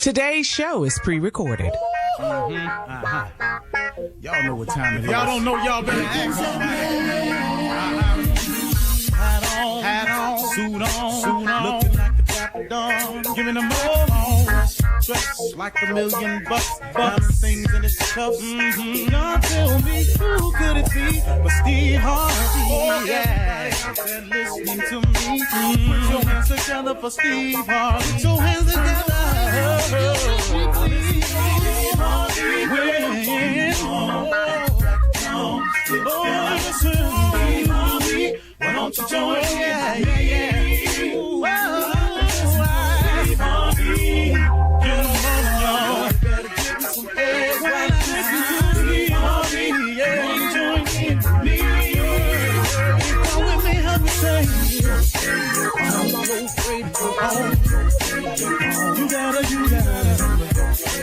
Today's show is pre-recorded. Y'all know what time it is. Y'all don't know, y'all better ask Hat on, suit on, looking like the Dapper Dawn, giving them all dressed like $1 million bucks, things in his cuffs. Y'all tell me who could it be but Steve Harvey? Oh, yeah, out there listening to me. Put your hands together for Steve Harvey. Put your hands together. Steve Harvey. Why don't you join? Yeah. Steve Harvey. Get on, y'all. Better give me some eggs right now. Steve Harvey. Yeah. Join me. Come with me, help me say. I'm so afraid to go home. You gotta.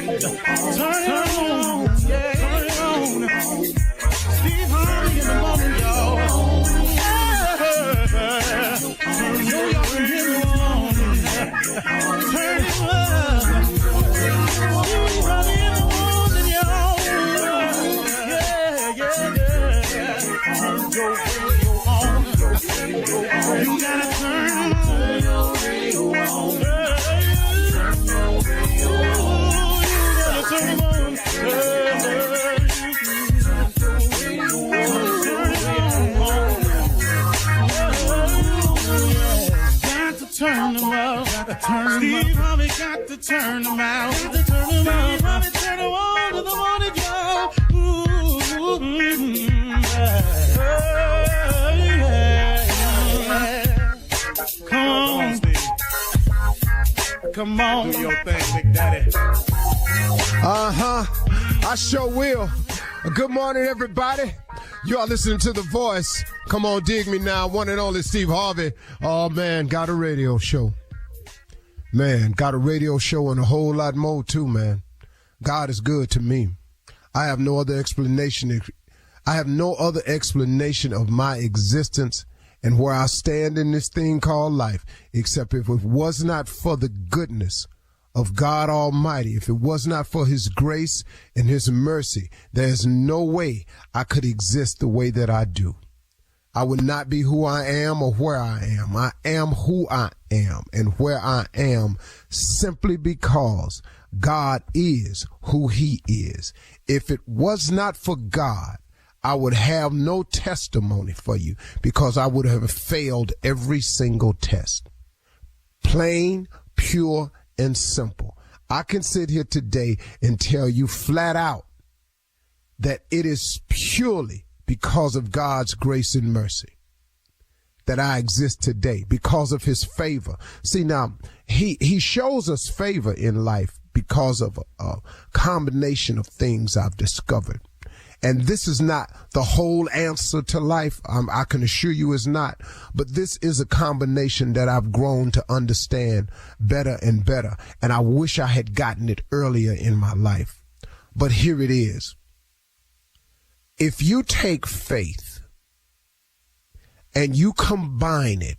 Turn it on. Yeah. Turn it on. Steve Harvey in the morning, y'all. You gotta turn your radio on. Turn them out. Steve Harvey got to turn them out. Steve Harvey turn them on to the morning, y'all. Come on, Steve. Come on. Do your thing, Big Daddy. I sure will. Good morning, everybody. You are listening to The Voice. Come on, dig me now. One and only Steve Harvey. Oh, man, got a radio show. Man, got a radio show and a whole lot more, too, man. God is good to me. I have no other explanation. I have no other explanation of my existence and where I stand in this thing called life, except if it was not for the goodness of God Almighty, if it was not for his grace and his mercy, there's no way I could exist the way that I do. I would not be who I am or where I am. I am who I am and where I am simply because God is who he is. If it was not for God, I would have no testimony for you because I would have failed every single test. Plain, pure, and simple. I can sit here today and tell you flat out that it is purely because of God's grace and mercy that I exist today, because of his favor. See, now, he shows us favor in life because of a combination of things I've discovered. And this is not the whole answer to life. I can assure you it's not. But this is a combination that I've grown to understand better and better. And I wish I had gotten it earlier in my life. But here it is. If you take faith and you combine it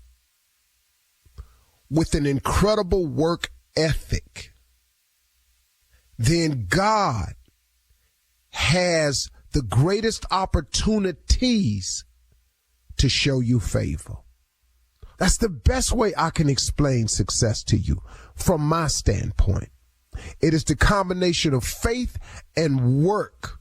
with an incredible work ethic, then God has the greatest opportunities to show you favor. That's the best way I can explain success to you from my standpoint. It is the combination of faith and work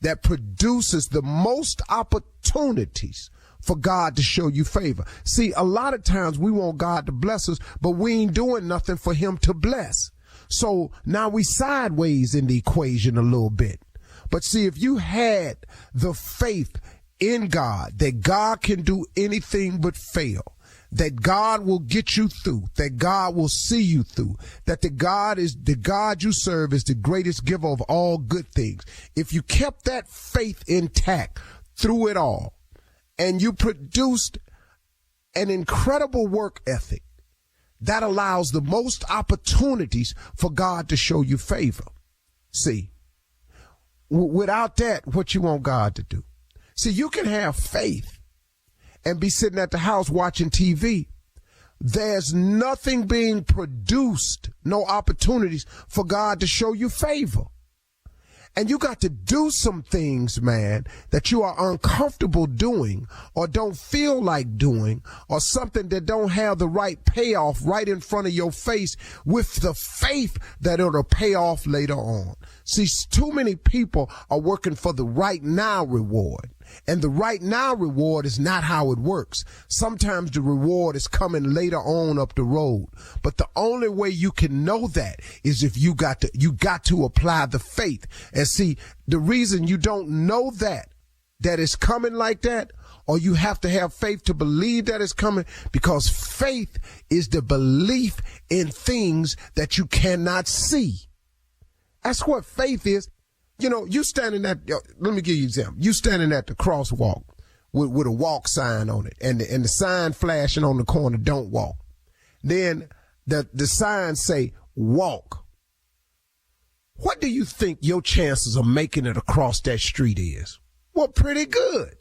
that produces the most opportunities for God to show you favor. See, a lot of times we want God to bless us, but we ain't doing nothing for him to bless. So now we sideways in the equation a little bit. But see, if you had the faith in God, that God can do anything but fail, that God will get you through, that God will see you through, that the God you serve is the greatest giver of all good things. If you kept that faith intact through it all, and you produced an incredible work ethic, that allows the most opportunities for God to show you favor. See, without that, what you want God to do? See, you can have faith and be sitting at the house watching TV, there's nothing being produced, no opportunities for God to show you favor. And you got to do some things, man, that you are uncomfortable doing or don't feel like doing, or something that don't have the right payoff right in front of your face, with the faith that it'll pay off later on. See, too many people are working for the right now reward. And the right now reward is not how it works. Sometimes the reward is coming later on up the road. But the only way you can know that is if you got to apply the faith. And see, the reason you don't know that it's coming like that, or you have to have faith to believe that it's coming, because faith is the belief in things that you cannot see. That's what faith is. You know, you standing at, let me give you an example. You standing at the crosswalk with a walk sign on it, and the sign flashing on the corner, don't walk. Then the sign say, walk. What do you think your chances of making it across that street is? Well, pretty good.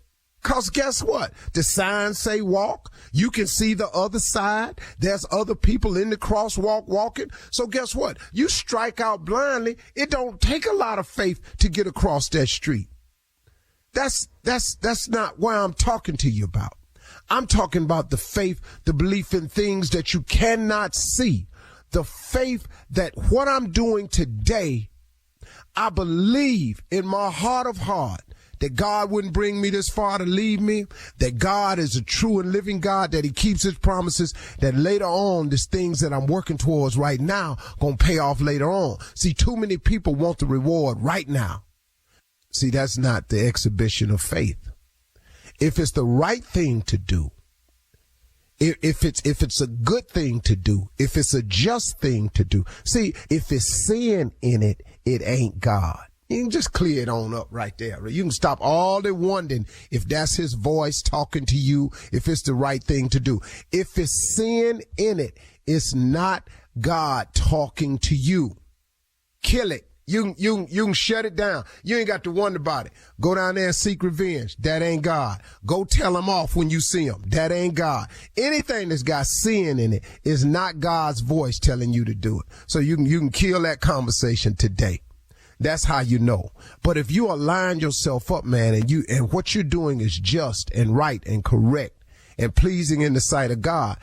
Cause guess what? The signs say walk. You can see the other side. There's other people in the crosswalk walking. So guess what? You strike out blindly. It don't take a lot of faith to get across that street. That's not what I'm talking to you about. I'm talking about the faith, the belief in things that you cannot see. The faith that what I'm doing today, I believe in my heart of heart that God wouldn't bring me this far to leave me, that God is a true and living God, that he keeps his promises, that later on, these things that I'm working towards right now gonna pay off later on. See, too many people want the reward right now. See, that's not the exhibition of faith. If it's the right thing to do, if it's a good thing to do, if it's a just thing to do, see, if it's sin in it, it ain't God. You can just clear it on up right there. You can stop all the wondering if that's his voice talking to you, if it's the right thing to do. If it's sin in it, it's not God talking to you. Kill it. You can shut it down. You ain't got to wonder about it. Go down there and seek revenge. That ain't God. Go tell him off when you see him. That ain't God. Anything that's got sin in it is not God's voice telling you to do it. So you can kill that conversation today. That's how you know. But if you align yourself up, man, and what you're doing is just and right and correct and pleasing in the sight of God,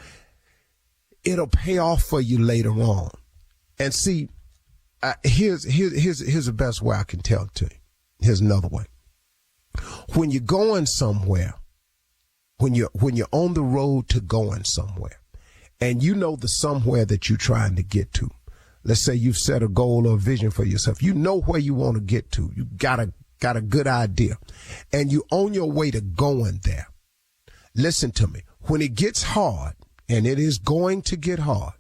it'll pay off for you later on. And see, here's the best way I can tell it to you. Here's another way. When you're going somewhere, when you're on the road to going somewhere, and you know the somewhere that you're trying to get to. Let's say you've set a goal or a vision for yourself. You know where you want to get to. You got a good idea, and you're on your way to going there. Listen to me. When it gets hard, and it is going to get hard,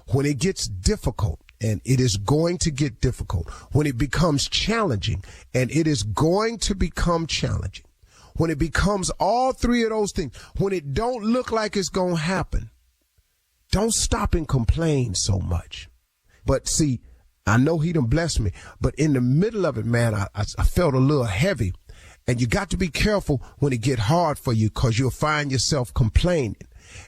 when it gets difficult, and it is going to get difficult, when it becomes challenging, and it is going to become challenging, when it becomes all three of those things, when it don't look like it's going to happen, don't stop and complain so much. But see, I know he done blessed me, but in the middle of it, man, I felt a little heavy. And you got to be careful when it get hard for you, because you'll find yourself complaining.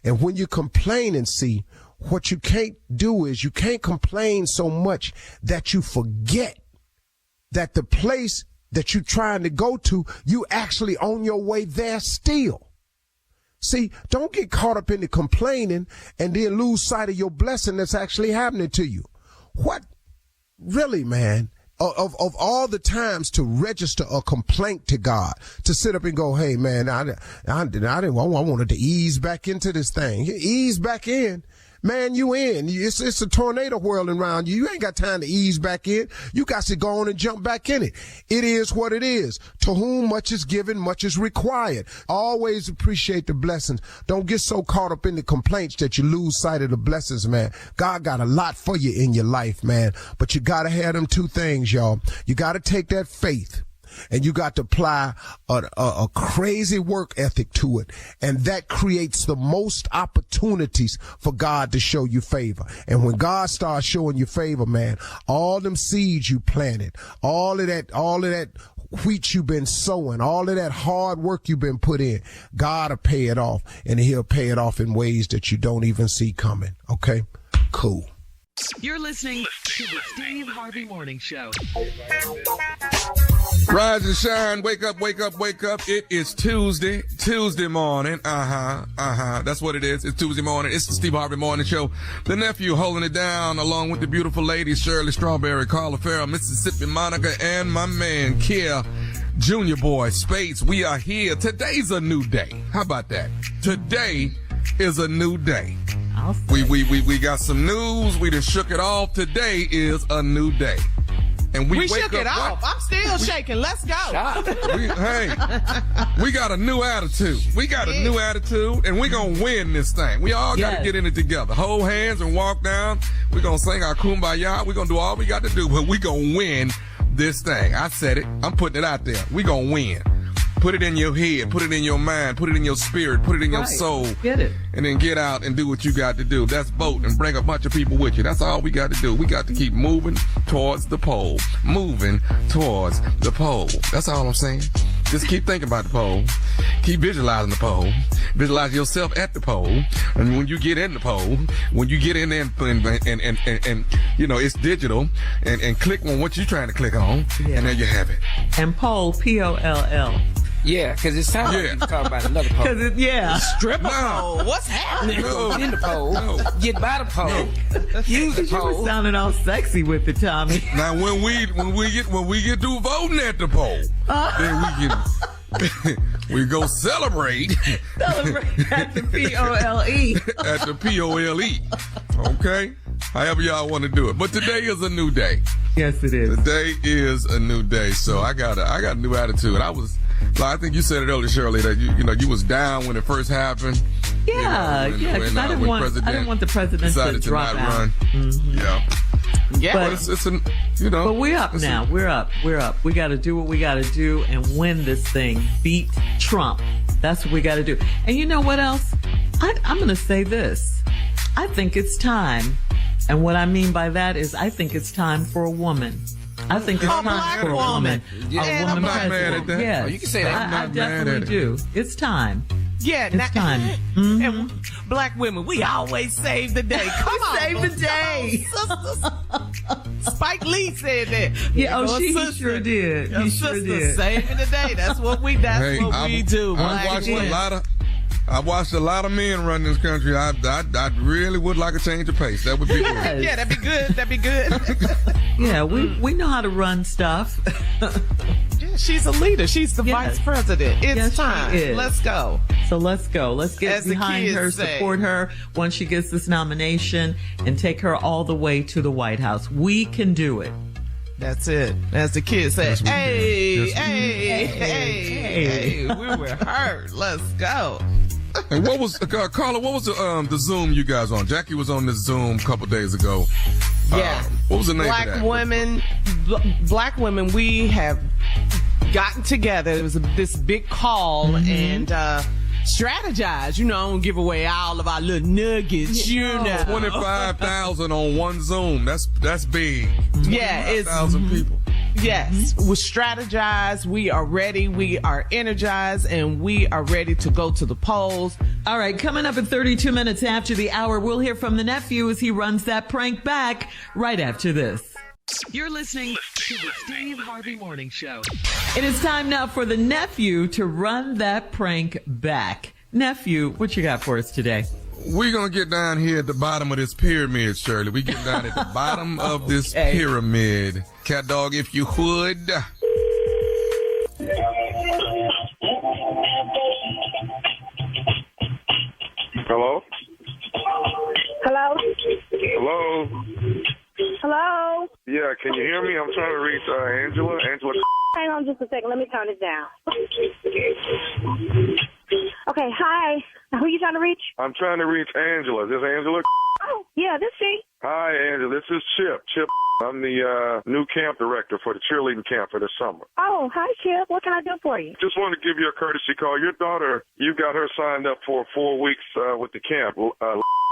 And when you're complaining, see, what you can't do is you can't complain so much that you forget that the place that you're trying to go to, you actually on your way there still. See, don't get caught up in the complaining and then lose sight of your blessing that's actually happening to you. What really, man, of all the times to register a complaint to God, to sit up and go, hey, man, I wanted to ease back into this thing. Ease back in. Man, you in. It's a tornado whirling around you. You ain't got time to ease back in. You got to go on and jump back in it. It is what it is. To whom much is given, much is required. Always appreciate the blessings. Don't get so caught up in the complaints that you lose sight of the blessings, man. God got a lot for you in your life, man. But you got to have them two things, y'all. You got to take that faith, and you got to apply a crazy work ethic to it. And that creates the most opportunities for God to show you favor. And when God starts showing you favor, man, all them seeds you planted, all of that wheat you've been sowing, all of that hard work you've been put in, God will pay it off, and he'll pay it off in ways that you don't even see coming. Okay? Cool. You're listening to the Steve Harvey Morning Show. Rise and shine, wake up, wake up, wake up. It is Tuesday morning. That's what it is. It's Tuesday morning. It's the Steve Harvey Morning Show. The nephew holding it down along with the beautiful ladies, Shirley Strawberry, Carla Farrell, Mississippi Monica, and my man, Kia, Junior Boy, Spades. We are here. Today's a new day. How about that? Today is a new day. We got some news. We done shook it off. Today is a new day. And we shook it off. I'm still shaking. Let's go. We got a new attitude. We got a new attitude, and we going to win this thing. We all got to get in it together. Hold hands and walk down. We're going to sing our kumbaya. We're going to do all we got to do, but we going to win this thing. I said it. I'm putting it out there. We going to win. Put it in your head, put it in your mind, put it in your spirit, put it in your soul. Get it. And then get out and do what you got to do. That's vote and bring a bunch of people with you. That's all we got to do. We got to keep moving towards the pole. Moving towards the pole. That's all I'm saying. Just keep thinking about the pole. Keep visualizing the pole. Visualize yourself at the pole. And when you get in the pole, when you get in there and you know, it's digital, and click on what you're trying to click on, and there you have it. And pole, P-O-L-L. Yeah, because it sounds like you're talking about another pole. Strip pole. What's happening? No. In the pole. No. Get by the pole. Use the pole. You were sounding all sexy with it, Tommy. Now, when we get through voting at the pole, then we go celebrate. Celebrate at the P-O-L-E. At the P-O-L-E. Okay? However y'all want to do it. But today is a new day. Yes, it is. Today is a new day. So I got a new attitude. I think you said it earlier, Shirley, that you was down when it first happened. Yeah, because I didn't want the president to drop out. Mm-hmm. Yeah. But it's But we're up now. We're up. We got to do what we got to do and win this thing. Beat Trump. That's what we got to do. And you know what else? I'm going to say this. I think it's time. And what I mean by that is I think it's time for a woman. I think it's time for a woman. Yeah, a woman I'm not mad at that. Yes. Oh, you can say that. I definitely do. It's time. Yeah, it's time. Mm-hmm. And black women, we always save the day. Come on, save the day. Sisters. Spike Lee said that. Yeah, he sure did. He sure did. Saving the day. That's what we do. I watched a lot of men run this country. I really would like a change of pace. That would be good. Yeah, that'd be good. Yeah, we know how to run stuff. Yeah, she's a leader. She's the vice president. It's time. Let's go. So let's go. Let's get behind her, support her once she gets this nomination, and take her all the way to the White House. We can do it. That's it. As the kids say, hey, we were hurt. Let's go. And what was Carla? What was the Zoom you guys on? Jackie was on this Zoom a couple days ago. Yeah. What was the name of that? Black women. We have gotten together. It was this big call and strategize. And give away all of our little nuggets. 25,000 on one Zoom. That's big. Yeah, it's 1,000 people. Yes, we strategize. We are ready. We are energized, and we are ready to go to the polls. All right, coming up in 32 minutes after the hour, we'll hear from the nephew as he runs that prank back right after this. You're listening to the Steve Harvey Morning Show. It is time now for the nephew to run that prank back. Nephew, what you got for us today? We're going to get down here at the bottom of this pyramid, Shirley. We get down at the bottom of this pyramid. Cat dog, if you would. Hello? Hello? Hello? Hello? Yeah, can you hear me? I'm trying to reach Angela. Angela. Hang on just a second. Let me turn it down. Okay, hi. Who are you trying to reach? I'm trying to reach Angela. Is this Angela? Oh, yeah, this she. Hi, Angela. This is Chip. I'm the new camp director for the cheerleading camp for this summer. Oh, hi, Chip. What can I do for you? Just wanted to give you a courtesy call. Your daughter, you got her signed up for 4 weeks with the camp,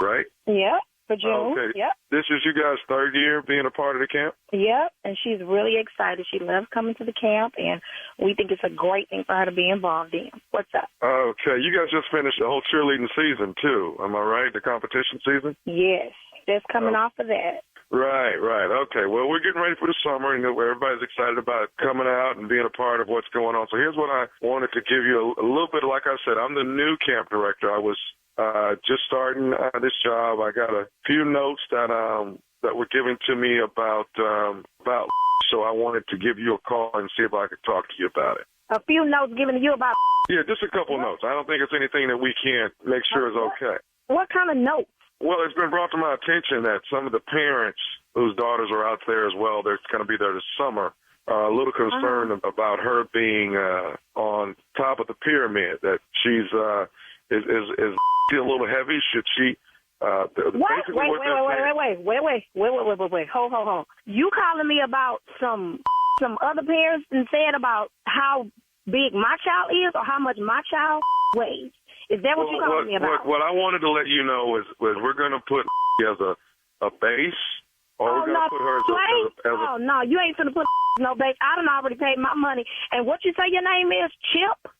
right? Yeah. For June. Okay. Yep. This is you guys' third year being a part of the camp? Yep. And she's really excited. She loves coming to the camp, and we think it's a great thing for her to be involved in. What's up? Okay. You guys just finished the whole cheerleading season, too. Am I right? The competition season? Yes. Just coming off of that. Right. Okay. Well, we're getting ready for the summer, and everybody's excited about coming out and being a part of what's going on. So here's what I wanted to give you a little bit. Like I said, I'm the new camp director. I was just starting this job. I got a few notes that were given to me about. So I wanted to give you a call and see if I could talk to you about it. A few notes given to you about. Yeah, just a couple notes. I don't think it's anything that we can't make sure is okay. What kind of notes? Well, it's been brought to my attention that some of the parents whose daughters are out there as well, they're going to be there this summer, are a little concerned about her being on top of the pyramid, that she's is a little heavy. Should she? What? Wait. Hold. You calling me about some other parents and said about how big my child is or how much my child weighs? Is that what you're calling me about? What I wanted to let you know is we're going to put as a base, or we're going to put her as a... no, you ain't finna put no base. I done already paid my money. And what you say your name is, Chip?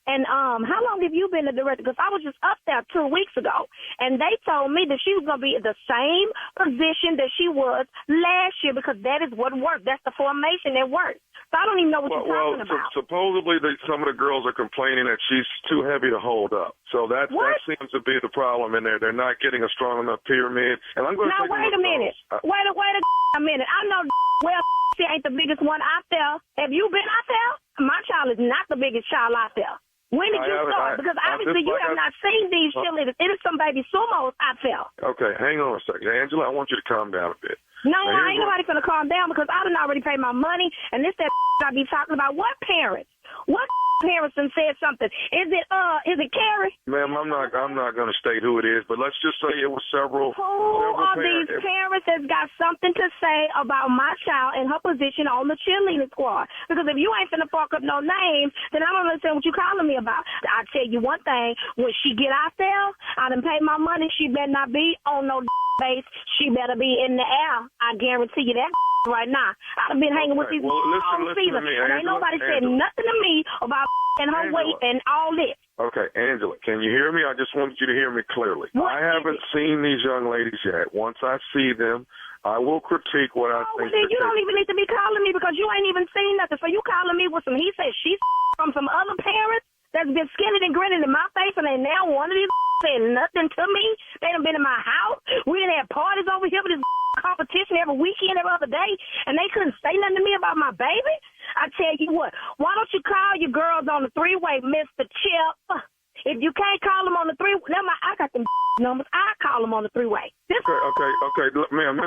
And how long have you been the director? Because I was just up there 2 weeks ago, and they told me that she was going to be in the same position that she was last year because that is what worked. That's the formation that worked. So I don't even know what you're talking about. Supposedly some of the girls are complaining that she's too heavy to hold up. So that seems to be the problem in there. They're not getting a strong enough pyramid. And I'm going to wait a minute. Wait a minute. I know well she ain't the biggest one out there. Have you been out there? My child is not the biggest child out there. When did you start? Because obviously you have not seen these cheerleaders. It is some baby sumos out there. Okay, hang on a second. Angela, I want you to calm down a bit. No, I ain't nobody finna calm down because I done already paid my money, and this that I be talking about. What parents? What parents done said something? Is it Carrie? Ma'am, I'm not going to state who it is, but let's just say it was several. Who are these parents that's got something to say about my child and her position on the cheerleading squad? Because if you ain't finna fuck up no names, then I don't understand what you calling me about. I tell you one thing: when she get out there, I done paid my money. She better not be on no base. She better be in the air. I guarantee you that right now. I've been hanging with these all season, and ain't nobody said nothing to me about and her weight and all this. Okay, Angela, can you hear me? I just wanted you to hear me clearly. I haven't seen these young ladies yet. Once I see them, I will critique what I think. Then you don't even need to be calling me because you ain't even seen nothing. So you calling me with some he said she from some other parents that's been skinning and grinning in my face, and they now one of these saying nothing to me. They done been in my house. We done had parties over here with this competition every weekend, every other day, and they couldn't say nothing to me about my baby. I tell you what, why don't you call your girls on the three-way, Mr. Chip? If you can't call them on the three-way, I got them numbers. I call them on the three-way. Okay. Look, ma'am,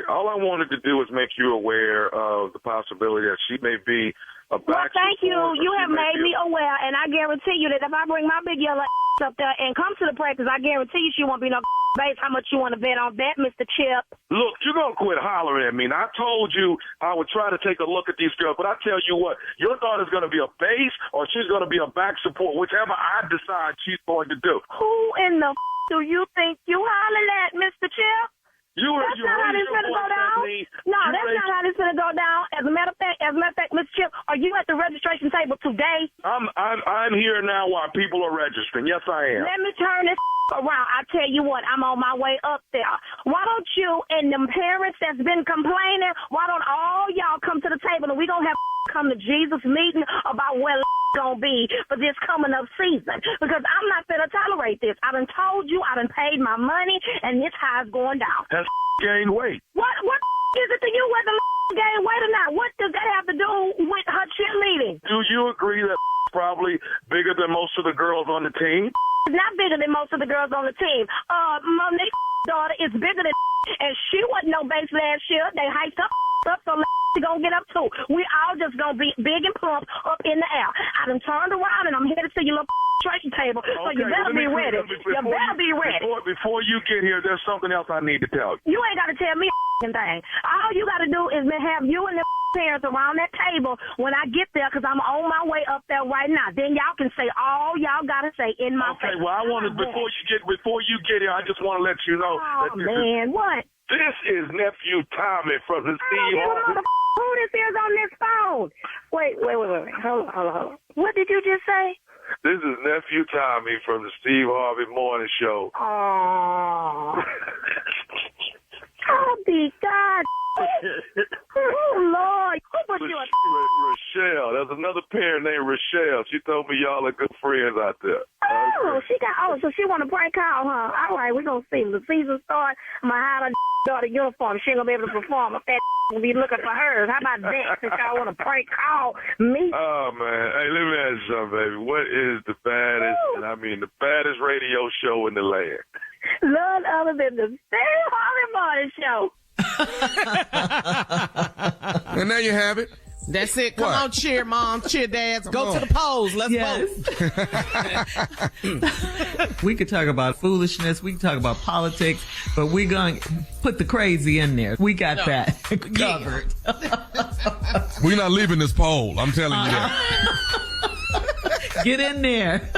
all I wanted to do is make you aware of the possibility that she may be a back. Well, thank you. You have made me aware, and I guarantee you that if I bring my big yellow up there and come to the practice, I guarantee you she won't be no base. How much you want to bet on that, Mr. Chip? Look, you're going to quit hollering at me. Now, I told you I would try to take a look at these girls, but I tell you what, your daughter's going to be a base or she's going to be a back support, whichever I decide she's going to do. Who in the do you think you hollering at, Mr. Chip? That's not how this gonna go down. No, that's not how this gonna go down. As a matter of fact, Mr. Chip, are you at the registration table today? I'm here now while people are registering. Yes, I am. Let me turn this around. I tell you what, I'm on my way up there. Why don't you and them parents that's been complaining? Why don't all y'all come to the table and we gonna have come to Jesus meeting about where gonna be for this coming up season? Because I'm not gonna tolerate this. I done told you, I done paid my money, and this how it's going down. That's gained weight. What is it to you whether gain weight or not? What does that have to do with her cheerleading? Do you agree that probably bigger than most of the girls on the team? It's not bigger than most of the girls on the team. Monique's daughter is bigger than and she wasn't no base last year. They hyped up so she gonna get up too. We all just gonna be big and plump up in the air. I done turned around and I'm headed to your little registration table, so you better be ready. You better be ready. Before you get here, there's something else I need to tell you. You ain't gotta tell me a thing. All you gotta do is have you and the parents around that table when I get there, because I'm on my way up there right now. Then y'all can say all y'all got to say in my face. Okay, well, I want to, before you get here, I just want to let you know. Oh, man, what? This is Nephew Tommy from the Steve Harvey. Who this is on this phone? Wait. Hold on. What did you just say? This is Nephew Tommy from the Steve Harvey Morning Show. Oh. Oh, be God. Oh, Lord. Who put you in? Rochelle. There's another parent named Rochelle. She told me y'all are good friends out there. So she want to prank call, huh? All right, we're going to see. The season start. I'm going to hide her daughter uniform. She ain't going to be able to perform if that will be looking for hers. How about that, since y'all want to prank call me? Oh, man. Hey, let me ask you something, baby. What is the baddest, and I mean the baddest radio show in the land? None other than the Steve Harvey Morning Show. And there you have it. That's it. Come on, cheer, Mom. Cheer, Dads. Go to the polls. Let's vote. We could talk about foolishness. We can talk about politics, but we're going to put the crazy in there. We got that covered. We're not leaving this poll. I'm telling you that. Get in there.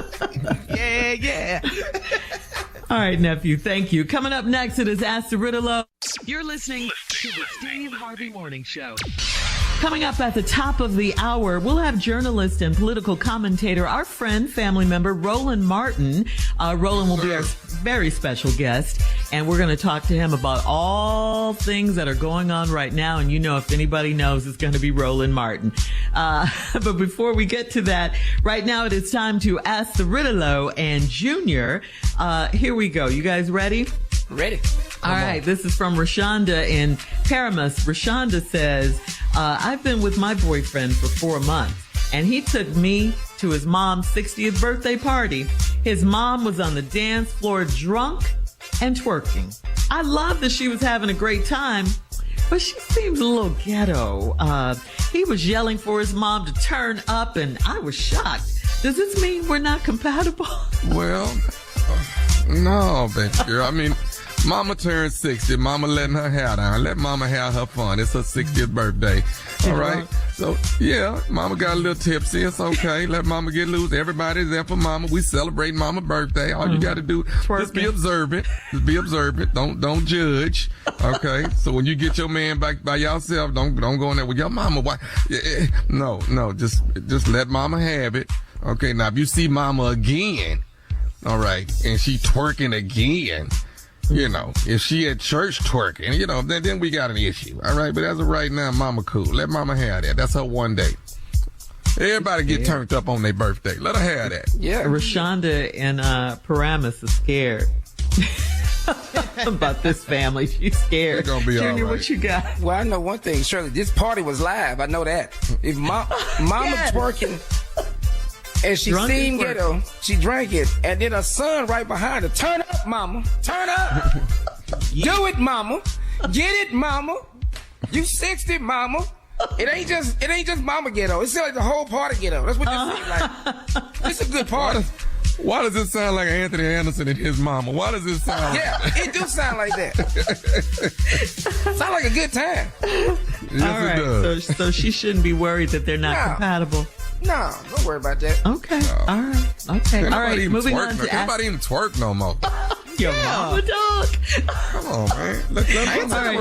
Yeah. All right, nephew. Thank you. Coming up next, it is Ask the RTLO. You're listening to the Steve Harvey Morning Show. Coming up at the top of the hour, we'll have journalist and political commentator, our friend, family member, Roland Martin. Roland will be our very special guest, and we're going to talk to him about all things that are going on right now. And you know, if anybody knows, it's going to be Roland Martin. But before we get to that, right now it is time to Ask the RTLO. And Junior, here we go. You guys ready? Ready. All right. This is from Rashonda in Paramus. Rashonda says, I've been with my boyfriend for 4 months, and he took me to his mom's 60th birthday party. His mom was on the dance floor drunk and twerking. I love that she was having a great time, but she seems a little ghetto. He was yelling for his mom to turn up, and I was shocked. Does this mean we're not compatible? Well, no, baby girl. I mean, Mama turned 60. Mama letting her hair down. Let Mama have her fun. It's her 60th birthday. All right? So, yeah, Mama got a little tipsy. It's okay. Let Mama get loose. Everybody's there for Mama. We celebrate Mama's birthday. All you got to do just be observant. Just be observant. Don't judge. Okay? So when you get your man back by yourself, don't go in there with your mama. Why? No. Just let Mama have it. Okay? Now, if you see Mama again, all right, and she twerking again, you know, if she at church twerking, you know, then we got an issue. All right. But as of right now, Mama cool. Let Mama have that. That's her one day. Everybody get turned up on their birthday. Let her have that. Yeah. Rashonda in Paramus is scared about this family. She's scared. It's gonna be Junior, all right. what you got? Well, I know one thing, Shirley. This party was live. I know that. If Mama twerking and she seen ghetto, she drank it, and then her son right behind her. Turn up, Mama. Turn up. Do it, Mama. Get it, Mama. You 60, Mama. It ain't just Mama ghetto. It's like the whole party ghetto. That's what this seems like. It's a good party. Why does it sound like Anthony Anderson and his mama? Why does it sound like that? It do sound like that. Sound like a good time. Yes, all right. It does. So she shouldn't be worried that they're not compatible. No, don't worry about that. Okay. All right. Okay. All right. Moving on to nobody even twerk no more. Your mama dog. Come on, man. Let's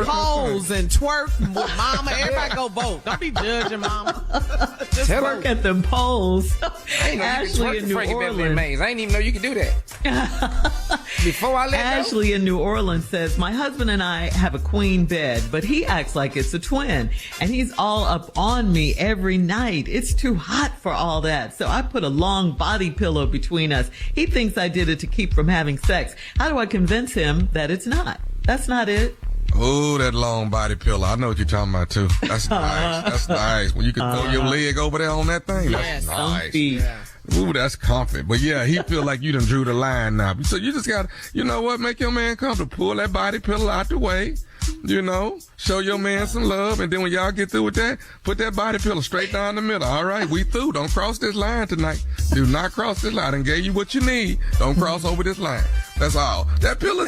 polls and twerk with Mama. Everybody go vote. Don't be judging Mama. Just work at them polls. Ashley in New Orleans. I didn't even know you could do that. Before I let Ashley in New Orleans says, my husband and I have a queen bed, but he acts like it's a twin, and he's all up on me every night. It's too hot for all that, so I put a long body pillow between us. He thinks I did it to keep from having sex. How do I convince him that it's not? That's not it. Oh, that long body pillow. I know what you're talking about, too. That's nice. That's nice. When you can throw your leg over there on that thing. That's nice. Yeah. Ooh, that's comfy. But yeah, he feel like you done drew the line now. So you just got to, you know what, make your man comfortable. Pull that body pillow out the way. You know, show your man some love. And then when y'all get through with that, put that body pillow straight down the middle. All right, we through. Don't cross this line tonight. Do not cross this line. I done gave you what you need. Don't cross over this line. That's all. That pillow,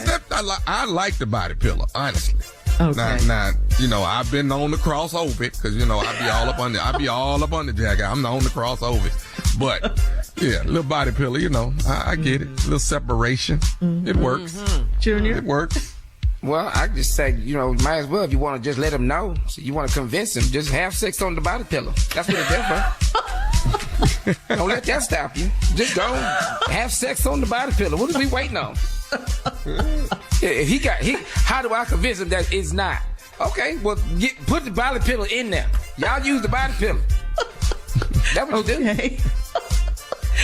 I like the body pillow, honestly. Okay. Now, I've been known to cross over it because, I be all up on the jacket. I'm known to cross over it. But, yeah, little body pillow, I get it. A little separation. Mm-hmm. It works. Junior? It works. Well, I just say, might as well, if you want to just let him know, so you want to convince him, just have sex on the body pillow. That's what it's there for. Don't let that stop you. Just go have sex on the body pillow. What are we waiting on? If how do I convince him that it's not? Okay, well, put the body pillow in there. Y'all use the body pillow. That's what you do.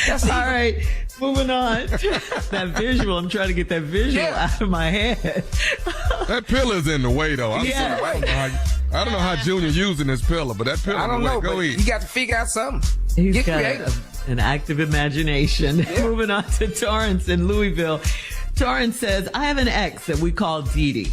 That's all right. Moving on. That visual, I'm trying to get that visual out of my head. That pillow in the way, though. I don't know how Junior using this pillow, but that pillow I don't know, Go eat. You got to figure out something. He's Get got creative. an active imagination. Yeah. Moving on to Torrance in Louisville. Torrance says, I have an ex that we call Dee Dee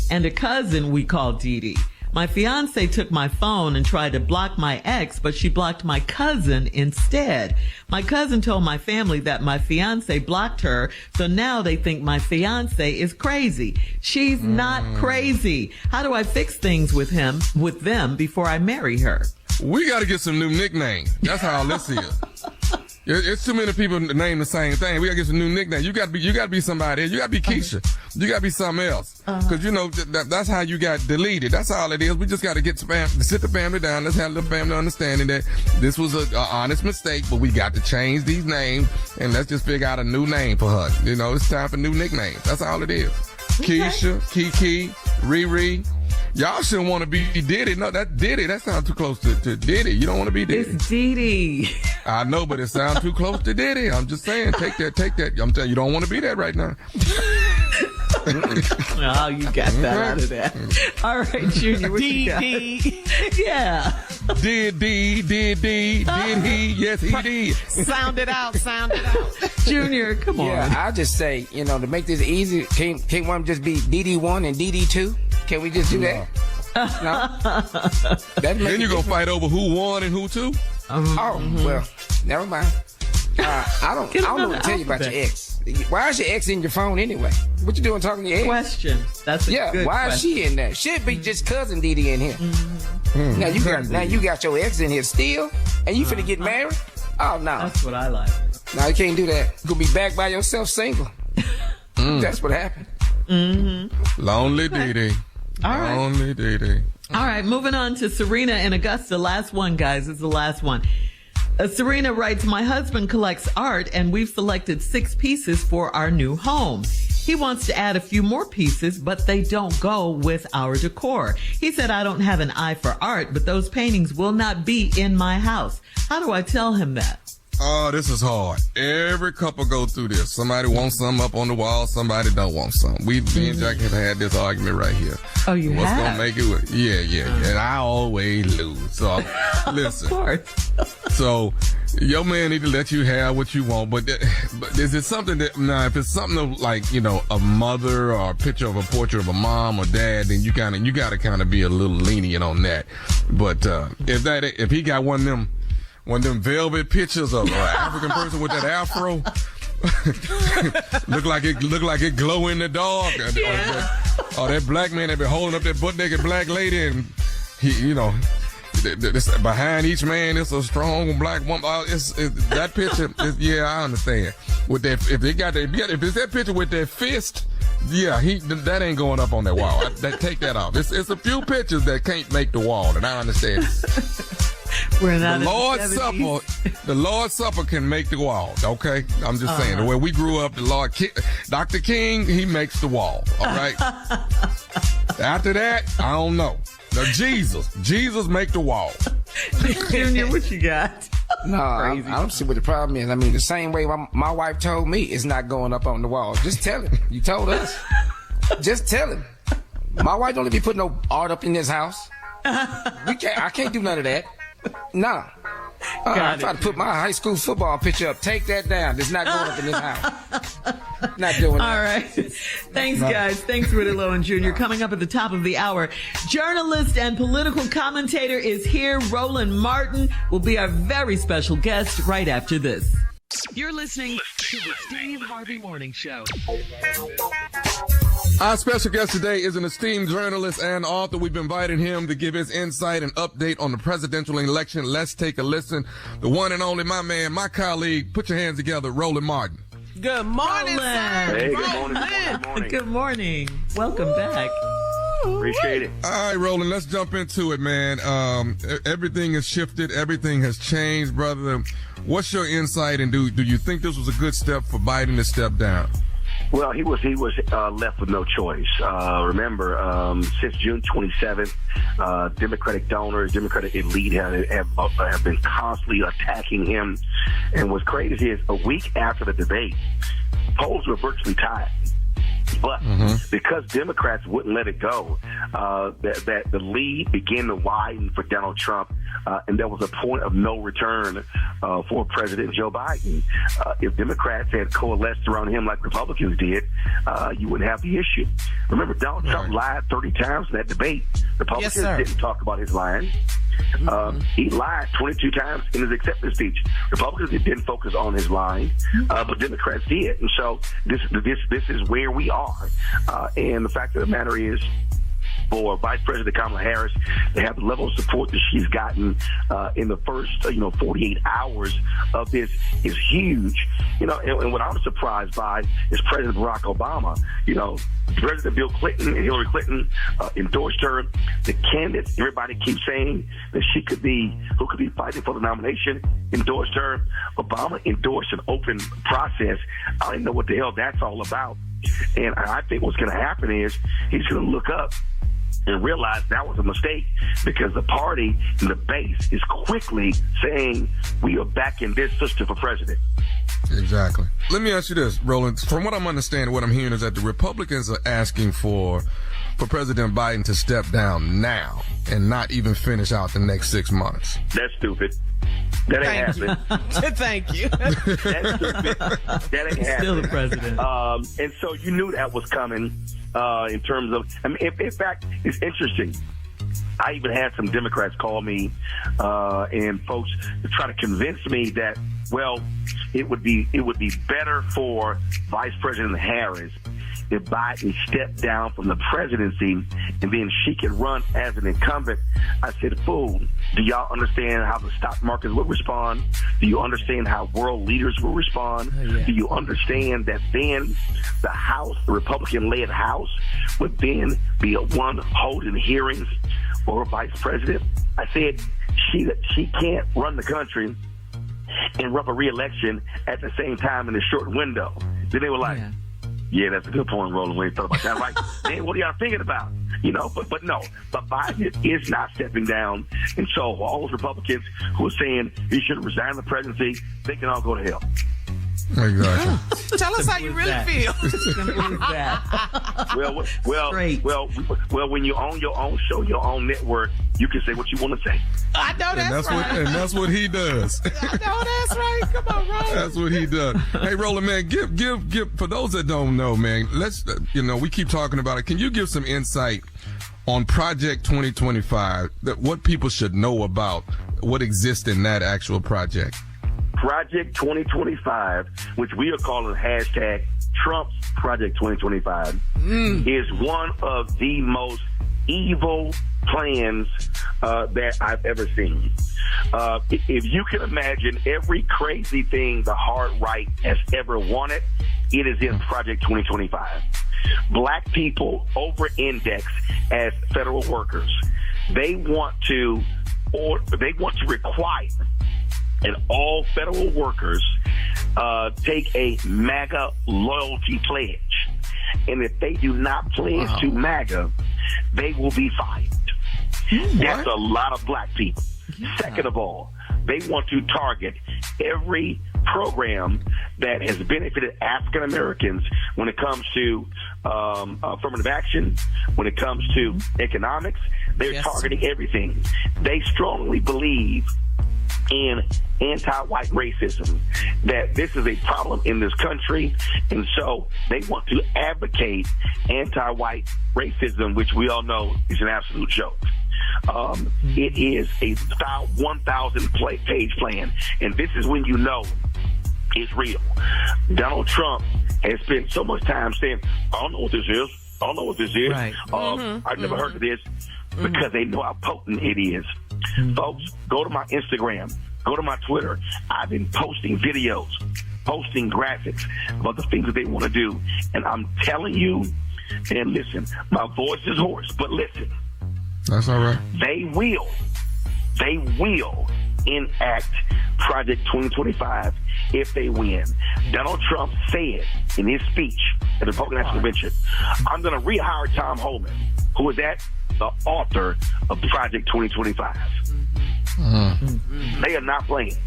and a cousin we call Dee Dee. My fiance took my phone and tried to block my ex, but she blocked my cousin instead. My cousin told my family that my fiance blocked her, so now they think my fiance is crazy. She's not crazy. How do I fix things with them before I marry her? We got to get some new nicknames. That's how this is. It's too many people name the same thing. We gotta get some new nicknames. You gotta be somebody. You gotta be Keisha. You gotta be something else. Cause that's how you got deleted. That's all it is. We just gotta sit the family down. Let's have a little family understanding that this was an honest mistake, but we got to change these names and let's just figure out a new name for her. It's time for new nicknames. That's all it is. Okay. Keisha, Kiki, Riri. Y'all shouldn't want to be Diddy. No, that Diddy, that sounds too close to Diddy. You don't want to be Diddy. It's Diddy. I know, but it sounds too close to Diddy. I'm just saying, take that. I'm telling you, don't want to be that right now. Oh, you got that out of that. All right, Junior, what you got? Yeah. Did he? Yes, he did. Sound it out. Junior, come on. Yeah, I just say, to make this easy, can't one just be DD1 and DD2? Can we just do that? No. Then you gonna fight over who won and who two? Well, never mind. I don't know what to tell you about your ex. Why is your ex in your phone anyway? What you doing talking to your ex? Question. That's a good why question. Is she in there? Should be just cousin Dee Dee in here. Now you got your ex in here still, and you finna get married? Oh no. That's what I like. No, you can't do that. You gonna be back by yourself single. That's what happened. Lonely Dee Dee. All right. Lonely Dee Dee. All right, moving on to Serena in Augusta. Last one, guys. It's the last one. Serena writes, my husband collects art and we've selected 6 pieces for our new home. He wants to add a few more pieces, but they don't go with our decor. He said, I don't have an eye for art, but those paintings will not be in my house. How do I tell him that? Oh, this is hard. Every couple go through this. Somebody wants something up on the wall. Somebody don't want something. Me and Jack have had this argument right here. Oh, you What's have? gonna make it work? Yeah. And I always lose. So, listen. Of course. So, your man need to let you have what you want. But is it something that, now, if it's something of like, a mother or a picture of a portrait of a mom or dad, then you gotta kind of be a little lenient on that. But, if he got one of them velvet pictures of an African person with that afro, look like it glow in the dark, or that black man that been holding up that butt naked black lady, and he, behind each man is a strong black woman. That picture. I understand. With that, if it's that picture with that fist, that ain't going up on that wall. Take that off. It's a few pictures that can't make the wall, and I understand. We're not the Lord's Supper can make the wall, okay? I'm just saying. The way we grew up, Dr. King, he makes the wall, all right? After that, I don't know. Now, Jesus make the wall. Junior, what you got? No, I don't see what the problem is. I mean, the same way my wife told me, it's not going up on the wall. Just tell him. You told us. Just tell him. My wife don't let me put no art up in this house. I can't do none of that. No. I tried to put my high school football picture up. Take that down. It's not going up in this house. Not doing that. All right. Thanks, guys. Thanks, Riddilow and Junior. Coming up at the top of the hour, journalist and political commentator is here. Roland Martin will be our very special guest right after this. You're listening to the Steve Harvey Morning Show. Our special guest today is an esteemed journalist and author. We've invited him to give his insight and update on the presidential election. Let's take a listen. The one and only, my man, my colleague, put your hands together, Roland Martin. Good morning, sir. Hey, good morning. Good morning. Good morning. Welcome back. Appreciate it. All right, Roland, let's jump into it, man. Everything has shifted. Everything has changed, brother. What's your insight, and do you think this was a good step for Biden to step down? Well, he was left with no choice. Remember, since June 27th, Democratic donors, Democratic elite have been constantly attacking him. And what's crazy is a week after the debate, polls were virtually tied. But because Democrats wouldn't let it go, that the lead began to widen for Donald Trump, and there was a point of no return for President Joe Biden. If Democrats had coalesced around him like Republicans did, you wouldn't have the issue. Remember, Donald Trump lied 30 times in that debate. Republicans didn't talk about his lying. He lied 22 times in his acceptance speech. Republicans didn't focus on his lying, but Democrats did. And so this is where we are. And the fact of the matter is, for Vice President Kamala Harris to have the level of support that she's gotten in the first 48 hours of this is huge. And what I'm surprised by is President Barack Obama. President Bill Clinton and Hillary Clinton endorsed her. The candidates, everybody keeps saying that who could be fighting for the nomination, endorsed her. Obama endorsed an open process. I don't even know what the hell that's all about. And I think what's going to happen is he's going to look up and realize that was a mistake, because the party and the base is quickly saying we are backing this sister for president. Exactly. Let me ask you this, Roland. From what I'm understanding, what I'm hearing is that the Republicans are asking for President Biden to step down now and not even finish out the next 6 months. That's stupid. That ain't happening. Thank you. That's stupid. That ain't happening. Still the president. And so you knew that was coming in terms of, in fact, it's interesting. I even had some Democrats call me and folks to try to convince me that, well, it would be better for Vice President Harris if Biden stepped down from the presidency and then she could run as an incumbent. I said, fool, do y'all understand how the stock markets would respond? Do you understand how world leaders will respond? Do you understand that then the House, the Republican-led House, would then be one holding hearings for a vice president? I said, she can't run the country and run a re-election at the same time in a short window. Then they were like, yeah, that's a good point, Roland. We ain't thought about that. Right? Man, what are y'all thinking about? But no. But Biden is not stepping down. And so all those Republicans who are saying he should resign the presidency, they can all go to hell. Exactly. Tell us how you really feel. Simple as that. Well, when you own your own show, your own network, you can say what you want to say. I know that's right. And that's what he does. I know that's right. Come on, Roland. That's what he does. Hey, Roland, man, give for those that don't know, man. Let's we keep talking about it. Can you give some insight on Project 2025? What people should know about what exists in that actual project? Project 2025, which we are calling hashtag Trump's Project 2025, is one of the most evil plans that I've ever seen. If you can imagine every crazy thing the hard right has ever wanted, it is in Project 2025. Black people over-index as federal workers. They want to require and all federal workers take a MAGA loyalty pledge. And if they do not pledge to MAGA, they will be fired. That's a lot of black people. Second of all, they want to target every program that has benefited African Americans when it comes to affirmative action, when it comes to economics. They're targeting everything. They strongly believe in anti-white racism, that this is a problem in this country, and so they want to advocate anti-white racism, which we all know is an absolute joke. It is a 1,000-page plan, and this is when you know it's real. Donald Trump has spent so much time saying, I don't know what this is. I don't know what this is. Right. I've never heard of this because they know how potent it is. Folks, go to my Instagram, go to my Twitter. I've been posting videos, posting graphics about the things that they want to do. And I'm telling you, and listen, my voice is hoarse, but listen. That's all right. They will enact Project 2025 if they win. Donald Trump said in his speech at the Republican National Convention, I'm going to rehire Tom Homan, who is the author of Project 2025. They are not playing.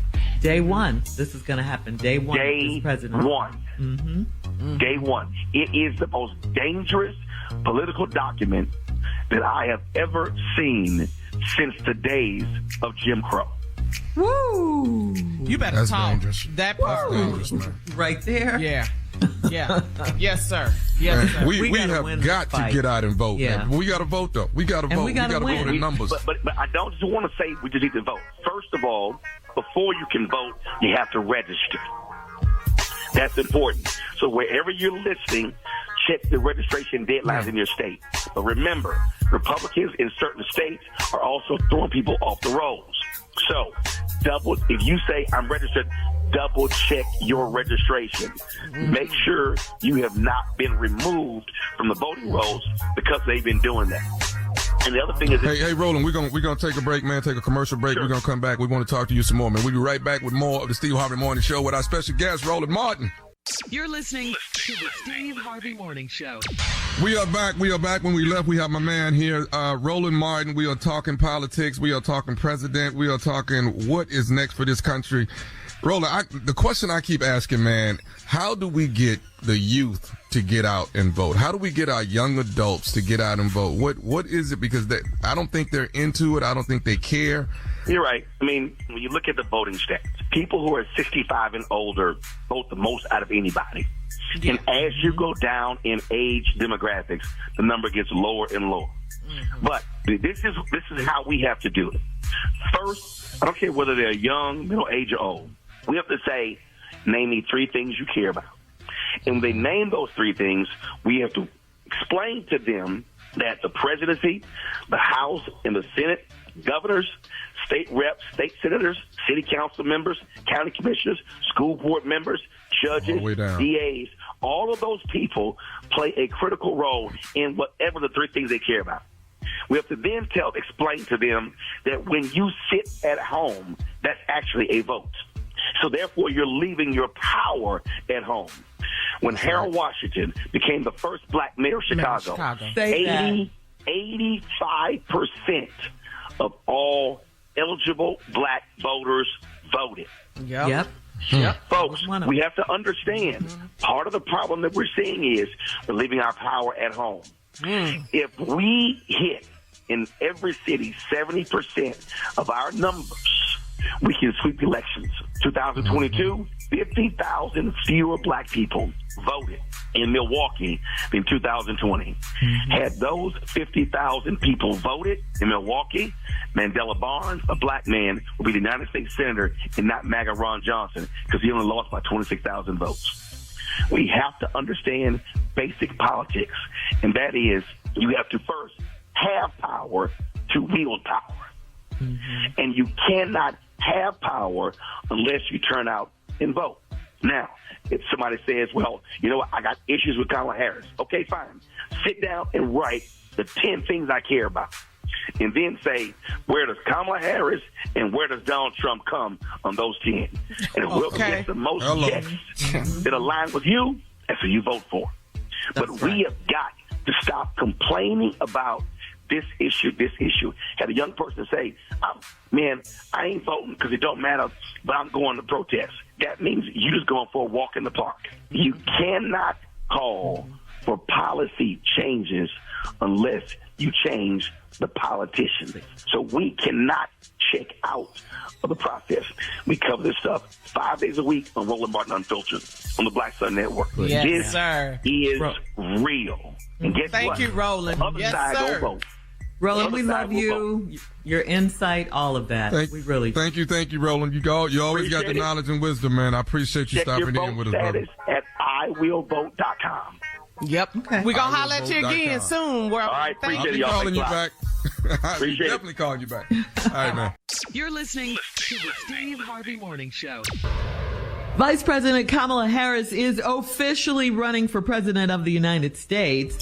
Day one. This is going to happen. Day one. Day one. Day one. It is the most dangerous political document that I have ever seen since the days of Jim Crow. Woo! You better That's talk. dangerous. That part. Dangerous, man. Right there. Yeah. Yes, sir. Yes, sir. We have got to get out and vote. Yeah. Man. We got to vote, though. We got to vote. We got to vote in numbers. But I don't just want to say we just need to vote. First of all, before you can vote, you have to register. That's important. So wherever you're listening, check the registration deadlines in your state. But remember, Republicans in certain states are also throwing people off the rolls. So, if you say I'm registered, double check your registration. Make sure you have not been removed from the voting rolls because they've been doing that. And the other thing is, hey, Roland, we're gonna take a break, man. Take a commercial break. Sure. We're gonna come back. We want to talk to you some more, man. We'll be right back with more of the Steve Harvey Morning Show with our special guest, Roland Martin. You're listening to the Steve Harvey Morning Show. We are back. When we left, we have my man here, Roland Martin. We are talking politics. We are talking president. We are talking what is next for this country. Roland, the question I keep asking, man, how do we get the youth to get out and vote? How do we get our young adults to get out and vote? What is it? Because I don't think they're into it. I don't think they care. You're right. I mean, when you look at the voting stats, people who are 65 and older vote the most out of anybody. Yeah. And as you go down in age demographics, the number gets lower and lower. But this is how we have to do it. First, I don't care whether they're young, middle age, or old. We have to say, name me 3 things you care about. And when they name those 3 things, we have to explain to them that the presidency, the House, and the Senate, governors, state reps, state senators, city council members, county commissioners, school board members, judges, DAs, all of those people play a critical role in whatever the 3 things they care about. We have to then explain to them that when you sit at home, that's actually a vote. So therefore, you're leaving your power at home. When Harold Washington became the first black mayor of Chicago, 85% of all eligible black voters voted. Yep. Folks, we have to understand part of the problem that we're seeing is we're leaving our power at home. If we hit in every city 70% of our numbers, we can sweep elections. 2022, 50,000 fewer black people voted in Milwaukee than 2020. Had those 50,000 people voted in Milwaukee, Mandela Barnes, a black man, would be the United States Senator and not MAGA Ron Johnson because he only lost by 26,000 votes. We have to understand basic politics, and that is you have to first have power to wield power. And you cannot have power unless you turn out and vote. Now, if somebody says, well, you know what, I got issues with Kamala Harris. Okay, fine. Sit down and write the 10 things I care about. And then say, where does Kamala Harris and where does Donald Trump come on those 10? And whoever gets the most yes that align with you, that's who you vote for. But we have got to stop complaining about this issue. Had a young person say, man, I ain't voting because it don't matter, but I'm going to protest. That means you just going for a walk in the park. You cannot call for policy changes unless you change the politicians. So we cannot check out of the process. We cover this stuff 5 days a week on Roland Martin Unfiltered on the Black Sun Network. Yes, this sir. is real. And guess Thank what? you, Roland. Other yes, side sir. don't vote. Roland, we love you, your insight, all of that. We really thank you, Roland. You always got the knowledge and wisdom, man. I appreciate you stopping in with us, brother. Check your vote status at iwillvote.com. Yep. Okay. We're going to holler at you again soon. All right. Appreciate y'all. Calling you back. Appreciate definitely calling you back. All right, man. You're listening to the Steve Harvey Morning Show. Vice President Kamala Harris is officially running for president of the United States.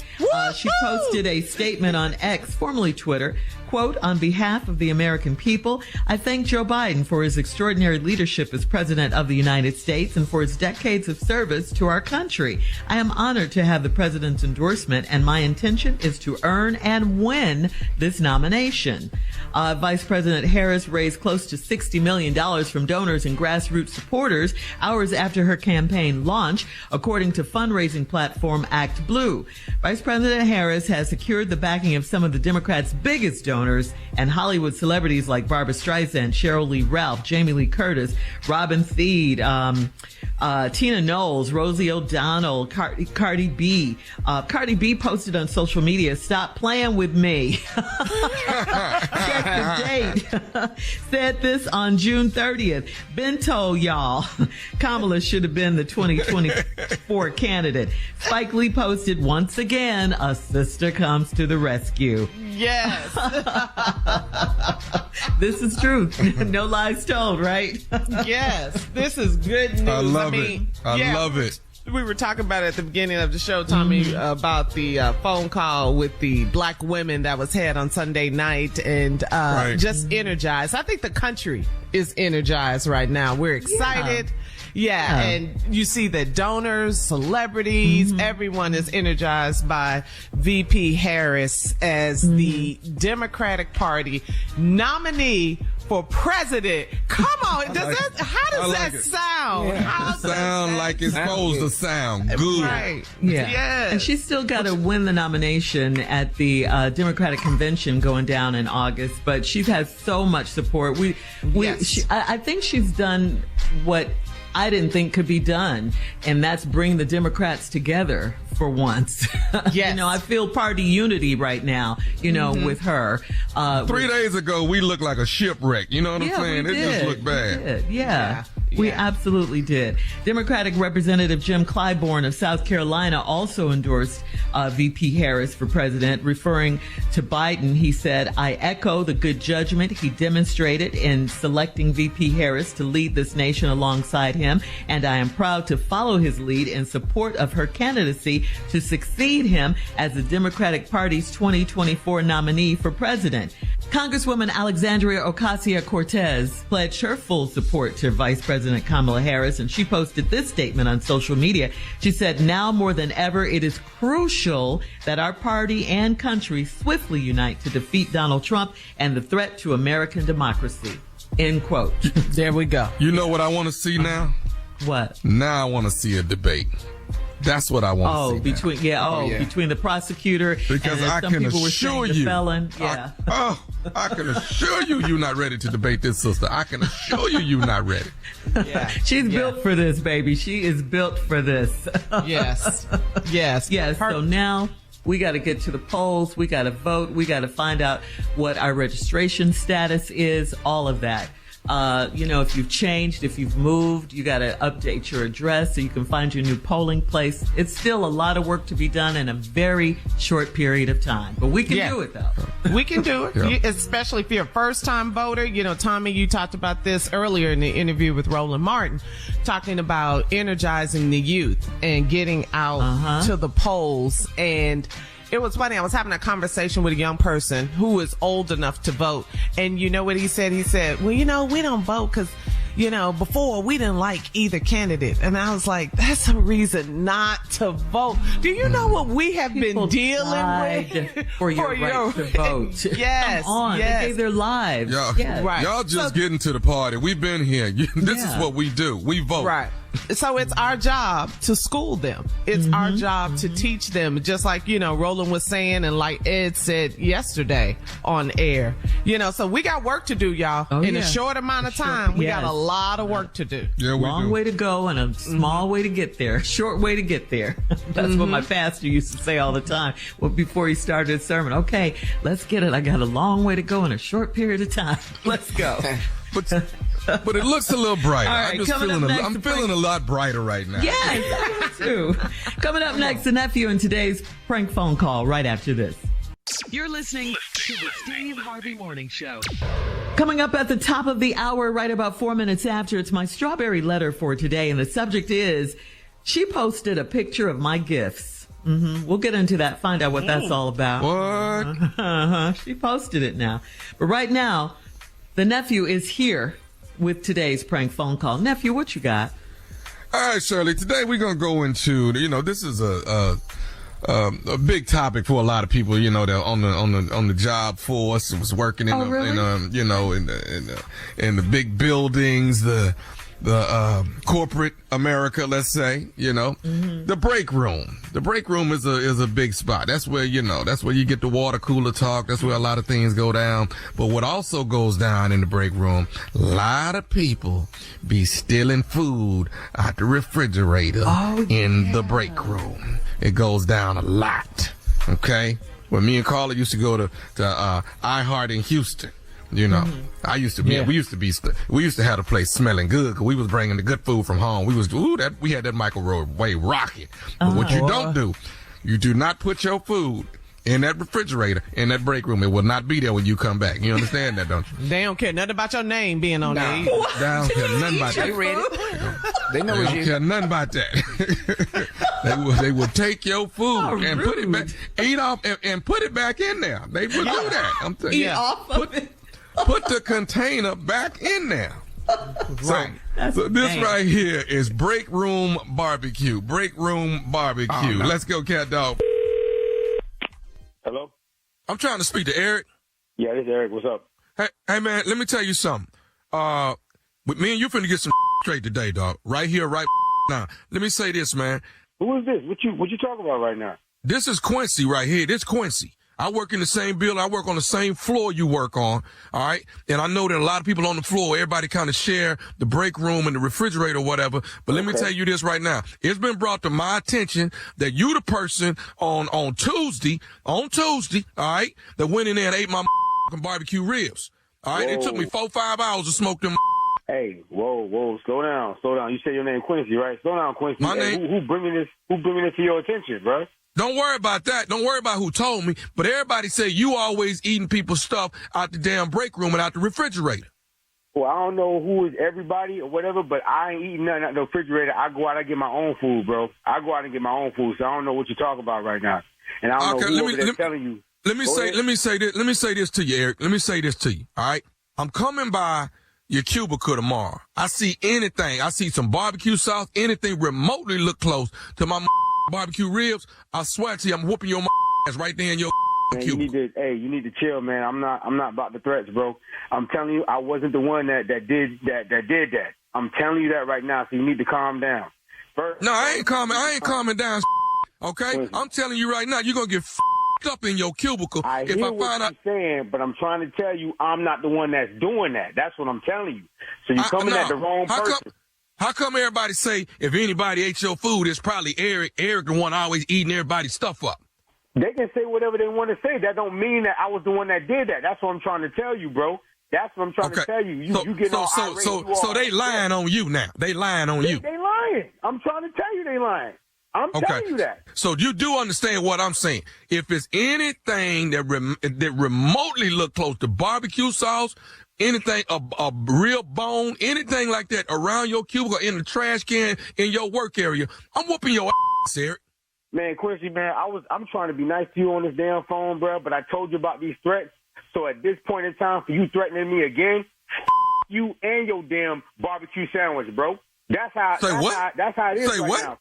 She posted a statement on X, formerly Twitter, quote, "On behalf of the American people, I thank Joe Biden for his extraordinary leadership as president of the United States and for his decades of service to our country. I am honored to have the president's endorsement, and my intention is to earn and win this nomination." Vice President Harris raised close to $60 million from donors and grassroots supporters hours after her campaign launch, according to fundraising platform Act Blue. Vice President Harris has secured the backing of some of the Democrats' biggest donors and Hollywood celebrities like Barbra Streisand, Cheryl Lee Ralph, Jamie Lee Curtis, Robin Thede, Tina Knowles, Rosie O'Donnell, Cardi B. Cardi B posted on social media, "Stop playing with me." Check the date. Said this on June 30th. Been told y'all Kamala should have been the 2024 candidate. Spike Lee posted once again, "A sister comes to the rescue." Yes. This is truth. No lies told, right? Yes. This is good news. I love it. I love it. We were talking about at the beginning of the show, Tommy, about the phone call with the black women that was had on Sunday night, and just energized. I think the country is energized right now. We're excited. Yeah, and you see that donors, celebrities, everyone is energized by VP Harris as the Democratic Party nominee for president. Come on, how does that sound? Yeah. How sound like it's supposed to sound good. Right. Yeah. Yes. And she's still got to win the nomination at the Democratic convention going down in August, but she's had so much support. I think she's done what I didn't think could be done, and that's bring the Democrats together for once. Yes. I feel party unity right now, with her. 3 days ago, we looked like a shipwreck. You know what I'm saying? It just looked bad. Yeah. We absolutely did. Democratic Representative Jim Clyburn of South Carolina also endorsed VP Harris for president, referring to Biden. He said, "I echo the good judgment he demonstrated in selecting VP Harris to lead this nation alongside him, and I am proud to follow his lead in support of her candidacy to succeed him as the Democratic Party's 2024 nominee for president." Congresswoman Alexandria Ocasio-Cortez pledged her full support to Vice President Kamala Harris, and she posted this statement on social media. She said, "Now more than ever, it is crucial that our party and country swiftly unite to defeat Donald Trump and the threat to American democracy." End quote. There we go. You know what I want to see now? What? Now I want to see a debate. That's what I want to see. Between the prosecutor because and I some can people were assure saying you, the felon. Yeah. I can assure you, you're not ready to debate this, sister. I can assure you, you're not ready. Yeah. She's built for this, baby. She is built for this. Yes. So now we got to get to the polls. We got to vote. We got to find out what our registration status is. All of that. If you've changed, if you've moved, you got to update your address so you can find your new polling place. It's still a lot of work to be done in a very short period of time, but we can do it though. We can do it, especially if you're a first-time voter. Tommy, you talked about this earlier in the interview with Roland Martin, talking about energizing the youth and getting out to the polls. And it was funny. I was having a conversation with a young person who is old enough to vote. And you know what he said? He said, "Well, we don't vote because, before we didn't like either candidate." And I was like, that's a reason not to vote. Do you know what we have been dealing with? For your right to vote. Yes. Come on. Yes. They gave their lives. Y'all just getting to the party. We've been here. This is what we do. We vote. Right. So it's our job to school them. It's our job to teach them, just like, Roland was saying, and like Ed said yesterday on air. So we got work to do, y'all. In a short amount of time, we got a lot of work to do. Yeah, we Long way to go and a small way to get there. Short way to get there. That's what my pastor used to say all the time before he started his sermon. Okay, let's get it. I got a long way to go in a short period of time. Let's go. But it looks a little brighter. Right, I'm feeling a lot brighter right now. Yes, me too. Coming up next, the nephew in today's prank phone call right after this. You're listening to the Steve Harvey Morning Show. Coming up at the top of the hour, right about 4 minutes after, it's my strawberry letter for today. And the subject is, she posted a picture of my gifts. We'll get into that, find out what that's all about. What? She posted it now. But right now, the nephew is here with today's prank phone call. Nephew, what you got? All right, Shirley. Today we're gonna go into, this is a big topic for a lot of people. That on the job force, was working in the big buildings, the corporate America, let's say, the break room. The break room is a big spot. That's where you get the water cooler talk. That's where a lot of things go down. But what also goes down in the break room, a lot of people be stealing food out the refrigerator in the break room. It goes down a lot. Okay? When me and Carla used to go to iHeart in Houston, I used to be, we used to have the place smelling good because we was bringing the good food from home. We had that microwave rocking. But what you don't do, you do not put your food in that refrigerator, in that break room. It will not be there when you come back. You understand that, don't you? They don't care nothing about your name being on there. They don't care nothing about that. They read it. They know They it's don't you. care nothing about that. They will take your food and put it back, eat off and put it back in there. They will do that. I'm telling you. Eat off of it. Put the container back in there. Right. So this right here is break room barbecue. Break room barbecue. Oh, no. Let's go, cat dog. Hello? I'm trying to speak to Eric. Yeah, this is Eric. What's up? Hey man, let me tell you something. With me and you finna get some straight today, dog. Right here, right now. Let me say this, man. Who is this? What you talking about right now? This is Quincy right here. This Quincy. I work in the same building. I work on the same floor you work on. All right. And I know that a lot of people on the floor, everybody kind of share the break room and the refrigerator or whatever. But let me tell you this right now. It's been brought to my attention that you the person on Tuesday, all right, that went in there and ate my barbecue ribs. All right. Whoa. It took me 4-5 hours to smoke them. Hey, whoa, slow down. You say your name Quincy, right? Slow down, Quincy. My name. Who bringing this to your attention, bro? Don't worry about that. Don't worry about who told me. But everybody say you always eating people's stuff out the damn break room and out the refrigerator. Well, I don't know who is everybody or whatever, but I ain't eating nothing out the refrigerator. I go out and get my own food, bro. I go out and get my own food, so I don't know what you're talking about right now. And I don't know who telling you. Let me say this to you, Eric. Let me say this to you. All right. I'm coming by your cubicle tomorrow. I see anything. I see some barbecue sauce, anything remotely look close to my barbecue ribs. I swear to you, I'm whooping your ass right there in your man, cubicle. you need to chill, man. I'm not about the threats, bro. I'm telling you, I wasn't the one that did that. I'm telling you that right now, so you need to calm down. No, I ain't calming down, okay? I'm telling you right now, you're gonna get up in your cubicle I if hear I what find out. you're saying, but I'm trying to tell you, I'm not the one that's doing that. That's what I'm telling you. So you're coming at the wrong person. How come everybody say if anybody ate your food, it's probably Eric? Eric the one always eating everybody's stuff up. They can say whatever they want to say. That don't mean that I was the one that did that. That's what I'm trying to tell you, bro. That's what I'm trying to tell you. You get all irate. So they lying on you now. They lying on you. They lying. I'm trying to tell you they lying. I'm telling you that. So you do understand what I'm saying. If it's anything that remotely look close to barbecue sauce, anything, a real bone, anything like that around your cubicle, in the trash can, in your work area, I'm whooping your ass, Eric. Man, Quincy, man, I'm trying to be nice to you on this damn phone, bro, but I told you about these threats. So at this point in time, for you threatening me again, you and your damn barbecue sandwich, bro. That's how it is Say right what? now.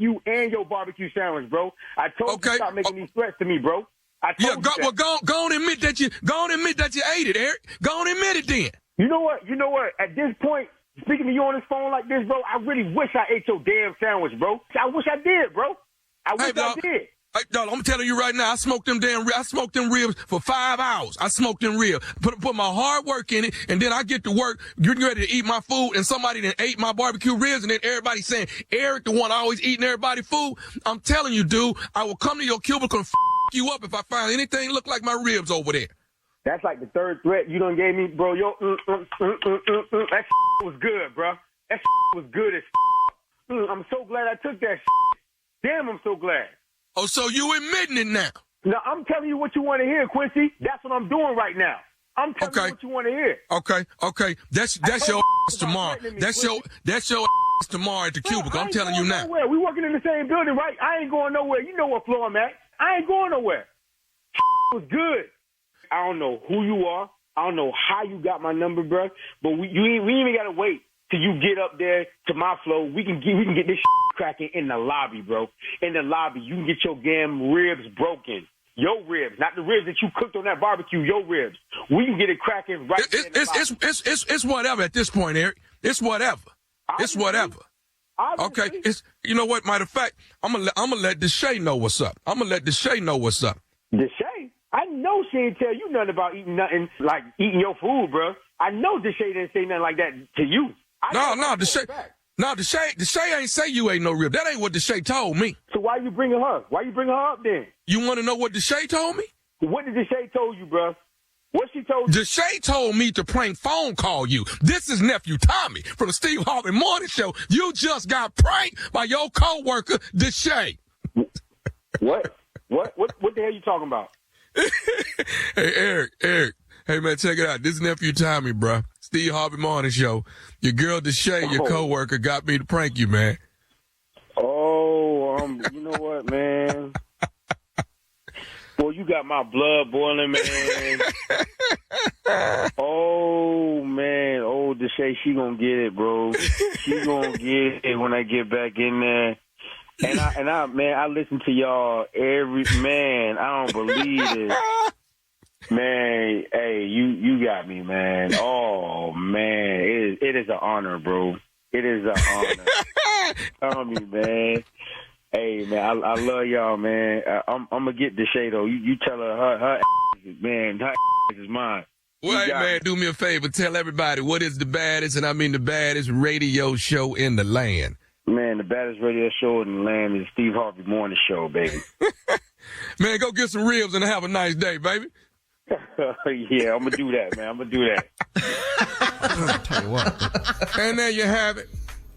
You and your barbecue sandwich, bro. I told you stop making these threats to me, bro. I told you that. Well, go on admit that you ate it, Eric. Go on admit it then. You know what? At this point, speaking to you on this phone like this, bro, I really wish I ate your damn sandwich, bro. I wish I did, bro. I did. Hey, dog, I'm telling you right now, I smoked them ribs for 5 hours. I smoked them ribs, put my hard work in it, and then I get to work, getting ready to eat my food, and somebody then ate my barbecue ribs, and then everybody saying, Eric, the one always eating everybody's food. I'm telling you, dude, I will come to your cubicle and you up if I find anything look like my ribs over there. That's like the third threat you done gave me, bro. Yo, that was good, bro. That was good as I'm so glad I took that. Damn, I'm so glad. Oh, so you admitting it now? Now, I'm telling you what you want to hear, Quincy. That's what I'm doing right now. I'm telling you what you want to hear. Okay. That's your tomorrow. That's your tomorrow at the cubicle. I'm telling you now. Nowhere. We working in the same building, right? I ain't going nowhere. You know what floor I'm at. I ain't going nowhere. Was good. I don't know who you are. I don't know how you got my number, bro. But we even gotta wait till you get up there to my floor. We can get this cracking in the lobby, bro. In the lobby, you can get your damn ribs broken. Your ribs, not the ribs that you cooked on that barbecue. Your ribs. We can get it cracking right. It's whatever at this point, Eric. It's whatever. It's whatever. Obviously. Okay. It's, you know what? Matter of fact, I'm gonna let Deshae know what's up. Deshae? I know she ain't tell you nothing about eating nothing like eating your food, bro. I know Deshae didn't say nothing like that to you. Deshae ain't say you ain't no rib. That ain't what Deshae told me. So why you bringing her? Why you bringing her up then? You want to know what Deshae told me? What did Deshae told you, bro? What she told you? Deshae told me to prank phone call you. This is Nephew Tommy from the Steve Harvey Morning Show. You just got pranked by your coworker, Deshae. What the hell you talking about? Hey, Eric. Hey, man, check it out. This is Nephew Tommy, bro. Steve Harvey Morning Show. Your girl Deshae, your coworker, got me to prank you, man. Oh, you know what, man? Boy, you got my blood boiling, man. Oh, man. Oh, Deshae, she gonna get it, bro. She gonna get it when I get back in there. And I listen to y'all man. I don't believe it. Man, hey, you got me, man. Oh, man. It is an honor, bro. It is an honor. Tell me, man. Hey, man, I love y'all, man. I'm gonna get Deshae, though. You tell her man, her is mine. Well, hey, man, do me a favor. Tell everybody what is the baddest, and I mean the baddest radio show in the land. Man, the baddest radio show in the land is Steve Harvey Morning Show, baby. Man, go get some ribs and have a nice day, baby. Yeah, I'm going to do that, man. I'm going to do that. I'll tell you what. And there you have it.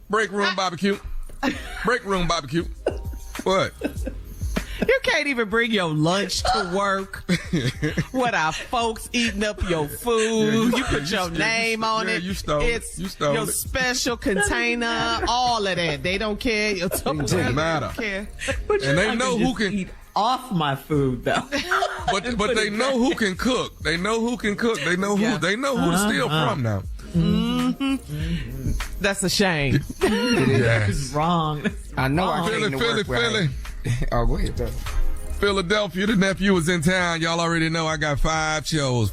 Break room barbecue. What? You can't even bring your lunch to work without folks eating up your food. You put your name on it. You stole it. Your special container, all of that. They don't care. Your it doesn't matter. Care. And they know who can eat off my food, though. But they know who can cook. They know who can cook. They know who. They know who to steal from now. Mm-hmm. That's a shame. Yes. It's wrong. I know. I can't Philly. Oh, go ahead, though. Philadelphia, the nephew is in town. Y'all already know I got 5 shows.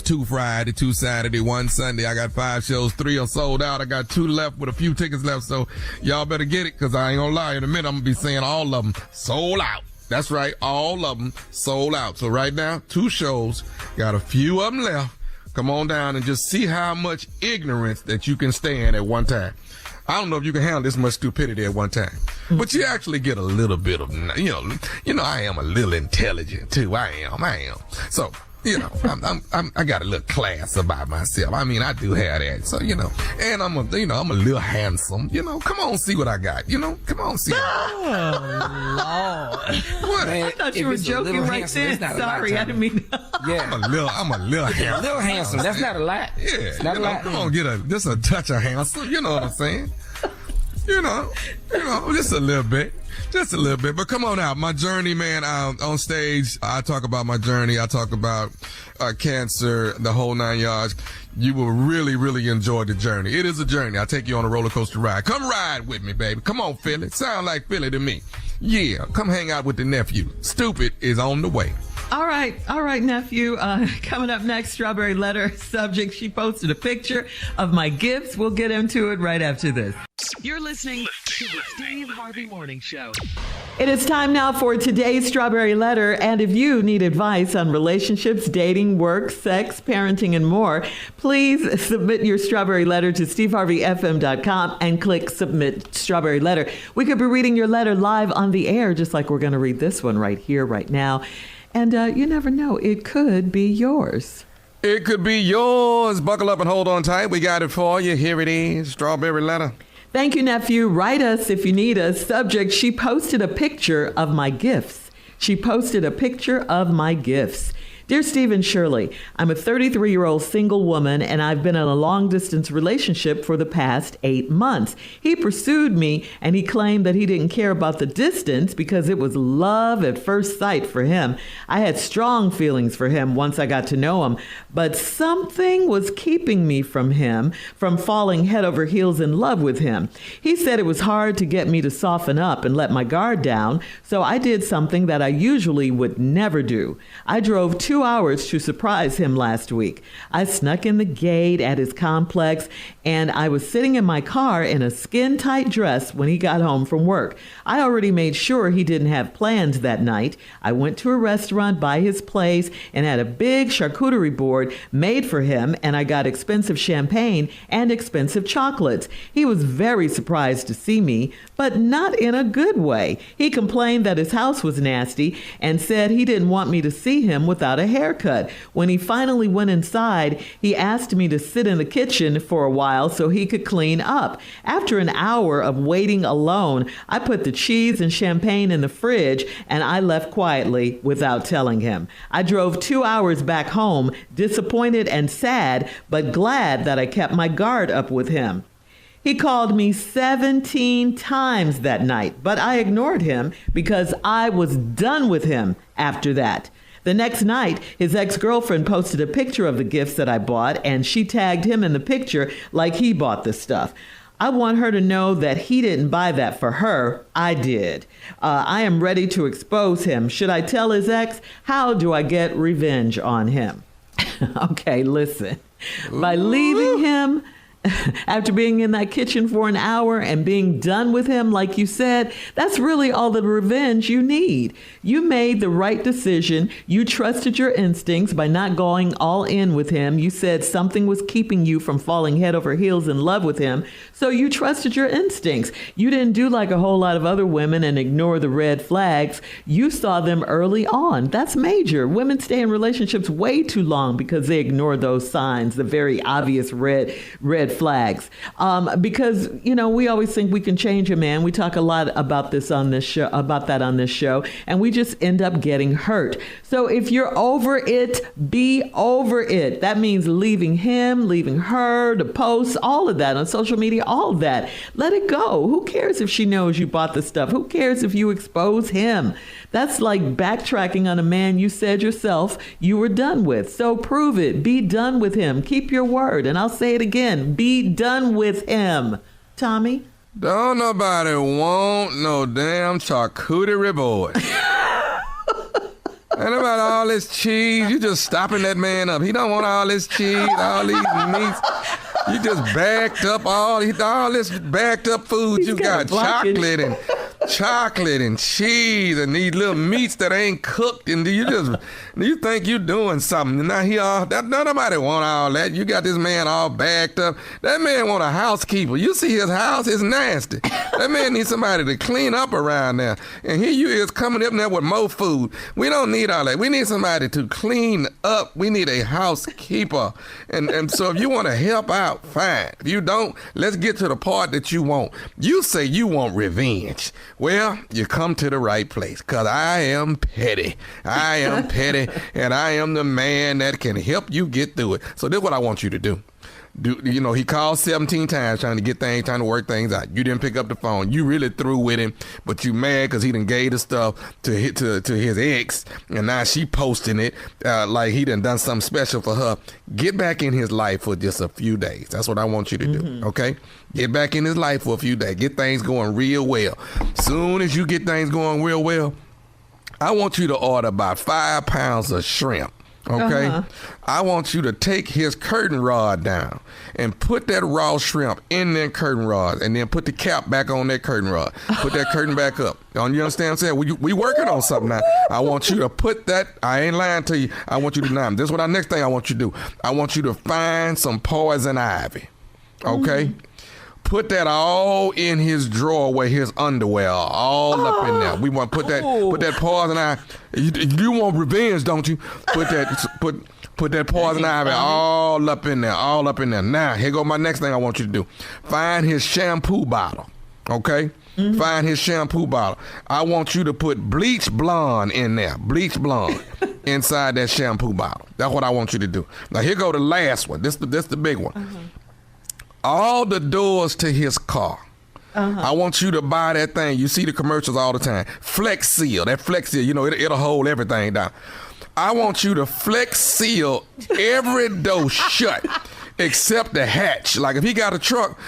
2 Friday, 2 Saturday, 1 Sunday. I got 5 shows. 3 are sold out. I got 2 left with a few tickets left. So y'all better get it, because I ain't gonna lie. In a minute, I'm gonna be saying all of them sold out. That's right. All of them sold out. So right now, 2 shows. Got a few of them left. Come on down and just see how much ignorance that you can stand at one time. I don't know if you can handle this much stupidity at one time, but you actually get a little bit of, you know, I am a little intelligent too. I am. So, you know, I got a little class about myself. I mean, I do have that. So, you know, and I'm a little handsome. You know, come on, see what I got. You know, come on, see. Oh, Lord. What? Man, I thought you were joking right then. Sorry, I didn't mean. Yeah, I'm a little handsome. A little handsome. That's not a lot. Yeah, it's not a lot. Come on, just a touch of handsome. You know what I'm saying? You know, just a little bit. But come on out. My journey, man, on stage, I talk about my journey. I talk about cancer, the whole 9 yards. You will really, really enjoy the journey. It is a journey. I'll take you on a roller coaster ride. Come ride with me, baby. Come on, Philly. Sound like Philly to me. Yeah, come hang out with the nephew. Stupid is on the way. All right, nephew. Coming up next, Strawberry Letter subject. She posted a picture of my gifts. We'll get into it right after this. You're listening to the Steve Harvey Morning Show. It is time now for today's Strawberry Letter. And if you need advice on relationships, dating, work, sex, parenting, and more, please submit your Strawberry Letter to steveharveyfm.com and click Submit Strawberry Letter. We could be reading your letter live on the air, just like we're going to read this one right here, right now. And you never know, it could be yours. It could be yours. Buckle up and hold on tight. We got it for you. Here it is. Strawberry letter. Thank you, nephew. Write us if you need us. Subject, she posted a picture of my gifts. She posted a picture of my gifts. Dear Steve and Shirley, I'm a 33-year-old single woman, and I've been in a long-distance relationship for the past 8 months. He pursued me, and he claimed that he didn't care about the distance because it was love at first sight for him. I had strong feelings for him once I got to know him, but something was keeping me from him, from falling head over heels in love with him. He said it was hard to get me to soften up and let my guard down, so I did something that I usually would never do. I drove 2 hours to surprise him last week. I snuck in the gate at his complex, and I was sitting in my car in a skin-tight dress when he got home from work. I already made sure he didn't have plans that night. I went to a restaurant by his place and had a big charcuterie board made for him, and I got expensive champagne and expensive chocolates. He was very surprised to see me, but not in a good way. He complained that his house was nasty and said he didn't want me to see him without a haircut. When he finally went inside, he asked me to sit in the kitchen for a while so he could clean up. After an hour of waiting alone, I put the cheese and champagne in the fridge, and I left quietly without telling him. I drove 2 hours back home, disappointed and sad, but glad that I kept my guard up with him. He called me 17 times that night, but I ignored him because I was done with him after that. The next night, his ex-girlfriend posted a picture of the gifts that I bought, and she tagged him in the picture like he bought the stuff. I want her to know that he didn't buy that for her. I did. I am ready to expose him. Should I tell his ex? How do I get revenge on him? Okay, listen. By leaving him after being in that kitchen for an hour and being done with him, like you said, that's really all the revenge you need. You made the right decision. You trusted your instincts by not going all in with him. You said something was keeping you from falling head over heels in love with him. So you trusted your instincts. You didn't do like a whole lot of other women and ignore the red flags. You saw them early on. That's major. Women stay in relationships way too long because they ignore those signs, the very obvious red flags. Because, you know, we always think we can change a man. We talk a lot about this on this show, about that on this show, and we just end up getting hurt. So if you're over it, be over it. That means leaving him, leaving her, the posts, all of that on social media, all of that. Let it go. Who cares if she knows you bought the stuff? Who cares if you expose him? That's like backtracking on a man you said yourself you were done with. So prove it. Be done with him. Keep your word. And I'll say it again. Be done with him. Tommy? Don't nobody want no damn charcuterie board. Ain't about all this cheese. You just stopping that man up. He don't want all this cheese, all these meats. You just backed up all this backed up food. You got chocolate and cheese and these little meats that ain't cooked, and you think you doing something. Now nobody want all that. You got this man all backed up. That man want a housekeeper. You see his house is nasty. That man needs somebody to clean up around there. And here you is coming up there with more food. We don't need all that. We need somebody to clean up. We need a housekeeper. And so if you want to help out, fine. If you don't, let's get to the part that you want. You say you want revenge. Well, you come to the right place, because I am petty. I am petty, and I am the man that can help you get through it. So this is what I want you to do. He called 17 times trying to work things out. You didn't pick up the phone. You really through with him, but you mad because he done gave the stuff to his ex, and now she posting it like he done something special for her. Get back in his life for just a few days. That's what I want you to do, okay? Get back in his life for a few days. Get things going real well. Soon as you get things going real well, I want you to order about 5 pounds of shrimp. Okay, I want you to take his curtain rod down and put that raw shrimp in that curtain rod, and then put the cap back on that curtain rod. Put that curtain back up. You understand what I'm saying? We working on something now. I want you to put that. I ain't lying to you. I want you to now. This is what our next thing I want you to do. I want you to find some poison ivy. Okay. Put that all in his drawer where his underwear are, all up in there. We want to put that poison ivy. You want revenge, don't you? Put that poison ivy all up in there, Now, here go my next thing I want you to do. Find his shampoo bottle, okay? Mm-hmm. Find his shampoo bottle. I want you to put bleach blonde in there, inside that shampoo bottle. That's what I want you to do. Now, here go the last one. This the big one. Uh-huh. All the doors to his car. Uh-huh. I want you to buy that thing. You see the commercials all the time. Flex Seal. That Flex Seal, it'll hold everything down. I want you to Flex Seal every door shut except the hatch. Like if he got a truck,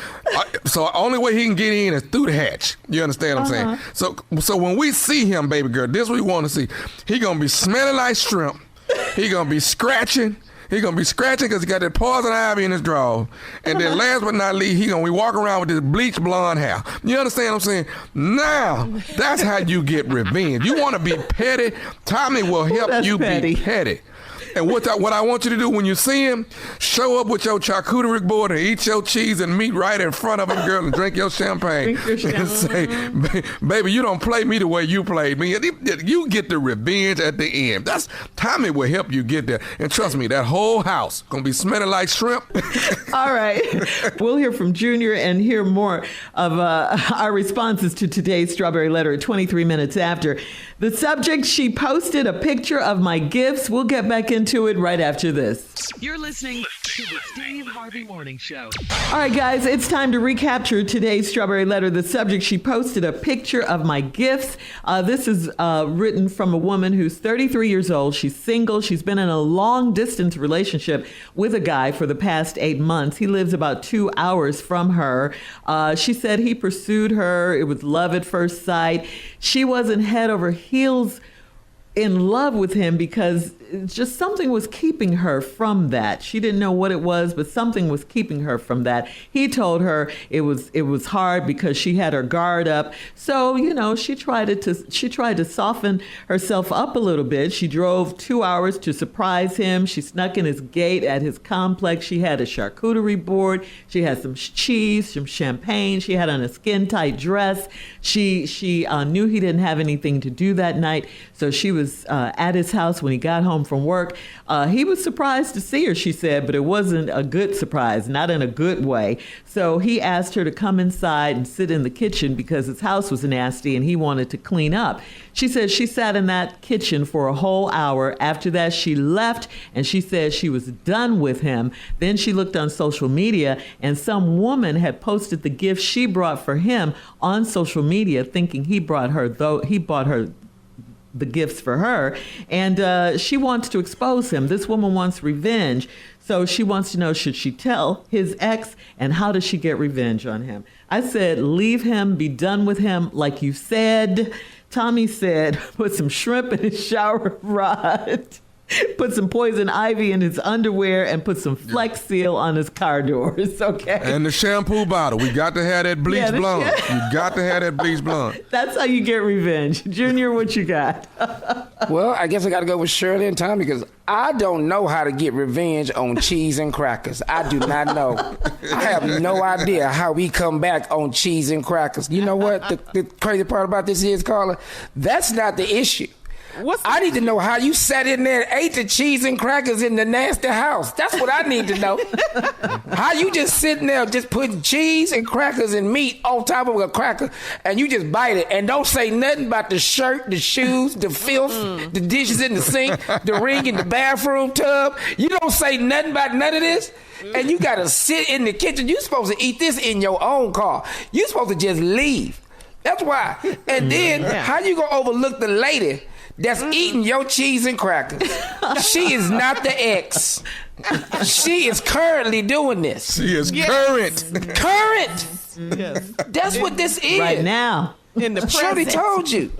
so only way he can get in is through the hatch. You understand what I'm saying? So when we see him, baby girl, this is what we want to see. He gonna be smelling like shrimp. He gonna be scratching. He's going to be scratching because he got that poison ivy in his drawers. And then last but not least, he's going to be walking around with this bleach blonde hair. You understand what I'm saying? Now, that's how you get revenge. You want to be petty? Tommy will help you be petty. And what I want you to do when you see him, show up with your charcuterie board and eat your cheese and meat right in front of him, girl, and drink your champagne. And say, baby, you don't play me the way you played me. You get the revenge at the end. Tommy will help you get there. And trust me, that whole house going to be smelling like shrimp. All right. We'll hear from Junior and hear more of our responses to today's Strawberry Letter at 23 minutes after. The subject, she posted a picture of my gifts. We'll get back into it right after this. You're listening to the Steve Harvey Morning Show. All right, guys, it's time to recapture today's Strawberry Letter. The subject, she posted a picture of my gifts. This is written from a woman who's 33 years old. She's single. She's been in a long-distance relationship with a guy for the past 8 months. He lives about 2 hours from her. She said he pursued her. It was love at first sight. She wasn't head over heels in love with him because just something was keeping her from that. She didn't know what it was, but something was keeping her from that. He told her it was hard because she had her guard up. So, she tried to soften herself up a little bit. She drove 2 hours to surprise him. She snuck in his gate at his complex. She had a charcuterie board. She had some cheese, some champagne. She had on a skin-tight dress. She knew he didn't have anything to do that night, so she was at his house when he got home from work. He was surprised to see her, she said, but it wasn't a good surprise, not in a good way. So he asked her to come inside and sit in the kitchen because his house was nasty and he wanted to clean up. She said she sat in that kitchen for a whole hour. After that, she left and she said she was done with him. Then she looked on social media and some woman had posted the gift she brought for him on social media, thinking he bought her the gifts for her, and she wants to expose him. This woman wants revenge, so she wants to know, should she tell his ex, and how does she get revenge on him? I said, leave him, be done with him, like you said. Tommy said, put some shrimp in his shower rod. Put some poison ivy in his underwear and put some Flex Seal on his car doors, okay? And the shampoo bottle. We got to have that bleach blonde. You got to have that bleach blonde. That's how you get revenge. Junior, what you got? Well, I guess I got to go with Shirley and Tommy because I don't know how to get revenge on cheese and crackers. I do not know. I have no idea how we come back on cheese and crackers. You know what? The crazy part about this is, Carla, that's not the issue. I need to know how you sat in there and ate the cheese and crackers in the nasty house. That's what I need to know. How you just sitting there just putting cheese and crackers and meat on top of a cracker and you just bite it and don't say nothing about the shirt, the shoes, the filth, the dishes in the sink, the ring in the bathroom tub. You don't say nothing about none of this. And you got to sit in the kitchen. You're supposed to eat this in your own car. You're supposed to just leave. That's why. And then how you going to overlook the lady that's eating your cheese and crackers? She is not the ex. She is currently doing this. She is current. Current. Yes. That's what this is. Right now. In the Shirley told you,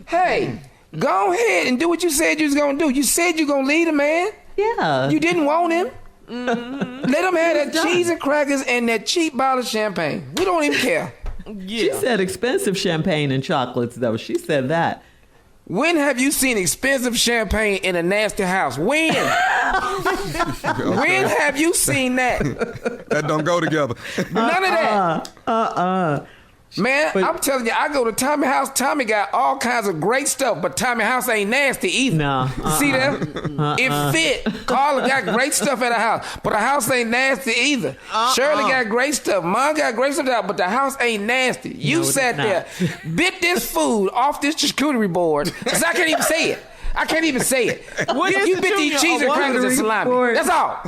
hey, go ahead and do what you said you was going to do. You said you going to leave the man. Yeah. You didn't want him. Mm-hmm. Let him have that cheese and crackers and that cheap bottle of champagne. We don't even care. Yeah. She said expensive champagne and chocolates, though. She said that. When have you seen expensive champagne in a nasty house? When? When have you seen that? That don't go together. None of that. Man, I'm telling you, I go to Tommy's house. Tommy got all kinds of great stuff, but Tommy's house ain't nasty either. No. See that? It fit. Carla got great stuff at her house, but the house ain't nasty either. Shirley got great stuff. Mom got great stuff, but the house ain't nasty. You sat there, bit this food off this charcuterie board, because I can't even say it. I can't even say it. You bit these cheese and crackers and salami. That's all.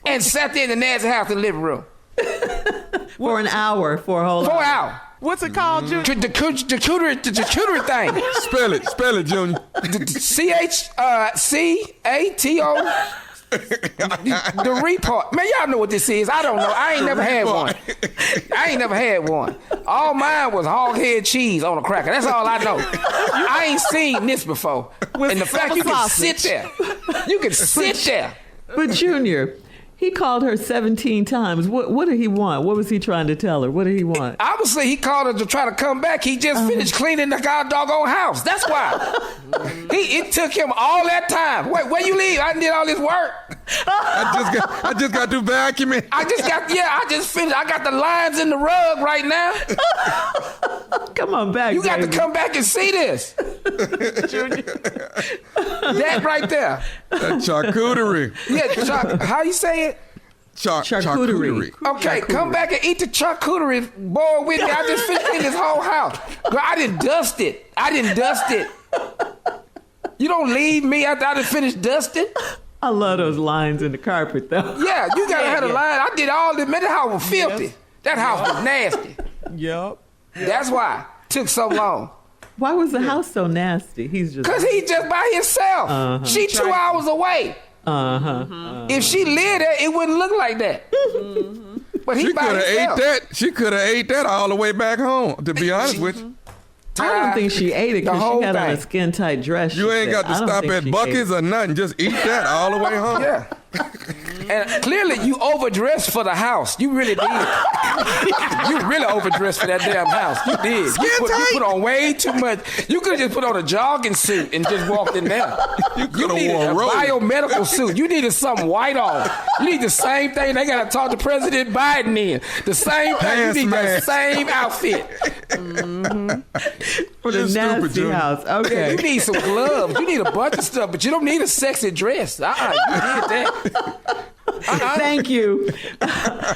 And sat there in the nasty house in the living room. For an hour, for a whole 4 hours. What's it called, Junior? The charcuterie thing. Spell it, Junior. CHCATO. The report. Man, y'all know what this is. I don't know. I ain't never had one. All mine was hog head cheese on a cracker. That's all I know. I ain't seen this before. And the fact you can sit there. You can sit there. But Junior, he called her 17 times. What did he want? What was he trying to tell her? What did he want? Obviously, he called her to try to come back. He just finished cleaning the doggone house. That's why. It took him all that time. Wait, where you leave? I did all this work. I just got through vacuuming. I just finished. I got the lines in the rug right now. Come on back, You got baby. to come back and see this. That right there. That charcuterie. Yeah, how you say it? Charcuterie. Okay, come back and eat the charcuterie boy with me. I just finished cleaning this whole house. Girl, I didn't dust it. You don't leave me after I done finished dusting. I love those lines in the carpet, though. Yeah, you gotta have a line. I did all this. Man, that house was filthy. Yes. That house was nasty. Yep. That's why it took so long. Why was the house so nasty? Because he's just by himself. She 2 hours away. If she lived there, it wouldn't look like that. But he by himself. She could have ate that all the way back home, to be honest with you. I don't think she ate it because she had on a skin-tight dress. You ain't got to stop at Buc-ee's or nothing. Just eat that all the way home. Yeah. And clearly you overdressed for the house. You really did. You really overdressed for that damn house. You did. You put on way too much. You could have just put on a jogging suit and just walked in there. You could have needed worn a biomedical suit. You needed something white on. You need the same thing they got to talk to President Biden in. The same thing. You need the same outfit. For the nasty house. Okay. Yeah, you need some gloves. You need a bunch of stuff, but you don't need a sexy dress. You did that. Thank you.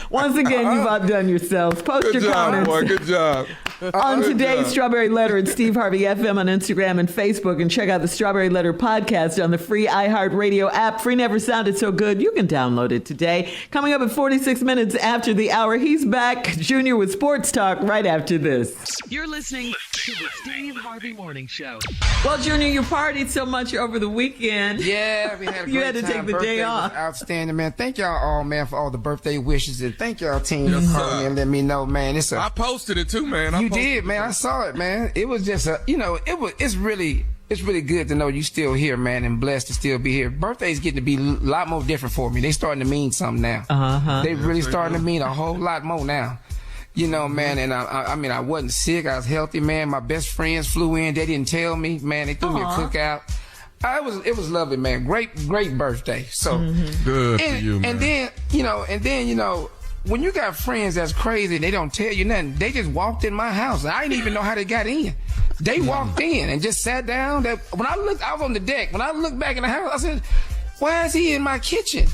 Once again, you've outdone yourselves. Post your comments. Boy. Good job. On today's Strawberry Letter at Steve Harvey FM on Instagram and Facebook, and check out the Strawberry Letter podcast on the free iHeartRadio app. Free never sounded so good. You can download it today. Coming up at 46 minutes after the hour, he's back. Junior with Sports Talk right after this. You're listening to the Steve Harvey Morning Show. Well, Junior, you partied so much over the weekend. Yeah, we had a great You had to time. take the Birthday day was off. outstanding, man. Thank y'all all, man, for all the birthday wishes, and thank y'all team for calling me and let me know, man. I posted it too, man. You did, man. I saw it, man. It was just it's really good to know you still here, man, and blessed to still be here. Birthdays getting to be a lot more different for me. They starting to mean something now. They really starting to mean a whole lot more now. You know, man, and I mean, I wasn't sick. I was healthy, man. My best friends flew in. They didn't tell me, man. They threw me a cookout. It was lovely, man. Great birthday. So good for you, man. And then when you got friends that's crazy, they don't tell you nothing. They just walked in my house. I didn't even know how they got in. They walked in and just sat down. I was on the deck. When I looked back in the house, I said, why is he in my kitchen?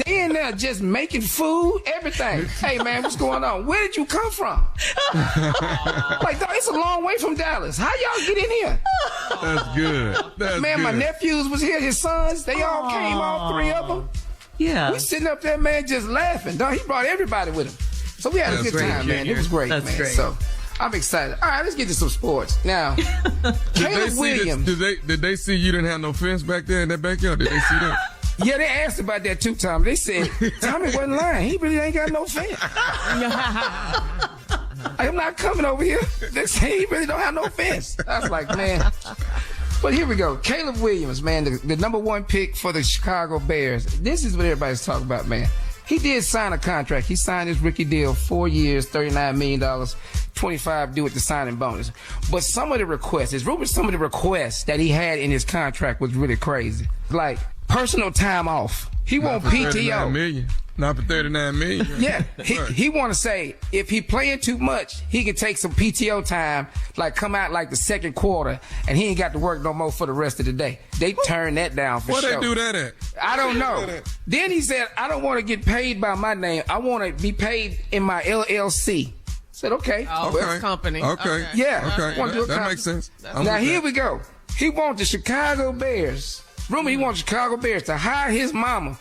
They in there just making food, everything. Hey, man, what's going on? Where did you come from? Like, dog, it's a long way from Dallas. How y'all get in here? That's good. Man, my nephews was here, his sons. They all came, all three of them. Yeah. We sitting up there, man, just laughing. Dog, he brought everybody with him. So we had a good time, man. It was great, man. Great. So I'm excited. All right, let's get to some sports. Now, Caleb Williams. Did they see you didn't have no fence back there in that backyard? Did they see that? Yeah, they asked about that too, Tommy. They said, Tommy wasn't lying. He really ain't got no fence. I'm not coming over here. They say he really don't have no fence. I was like, man. But here we go. Caleb Williams, man, the number one pick for the Chicago Bears. This is what everybody's talking about, man. He did sign a contract. He signed his rookie deal, 4 years, $39 million, 25 due with the signing bonus. But some of the requests, some of the requests that he had in his contract was really crazy. Like personal time off. He want PTO. Not for $39 million. Yeah, he want to say if he playing too much, he can take some PTO time, like come out like the second quarter, and he ain't got to work no more for the rest of the day. They turn that down for sure. Where they do that at? I don't know. Then he said, I don't want to get paid by my name. I want to be paid in my LLC. I said, okay. Okay. Company. Okay. Yeah. Okay. That makes sense. Now here we go. He wants the Chicago Bears. Remember, he wants Chicago Bears to hire his mama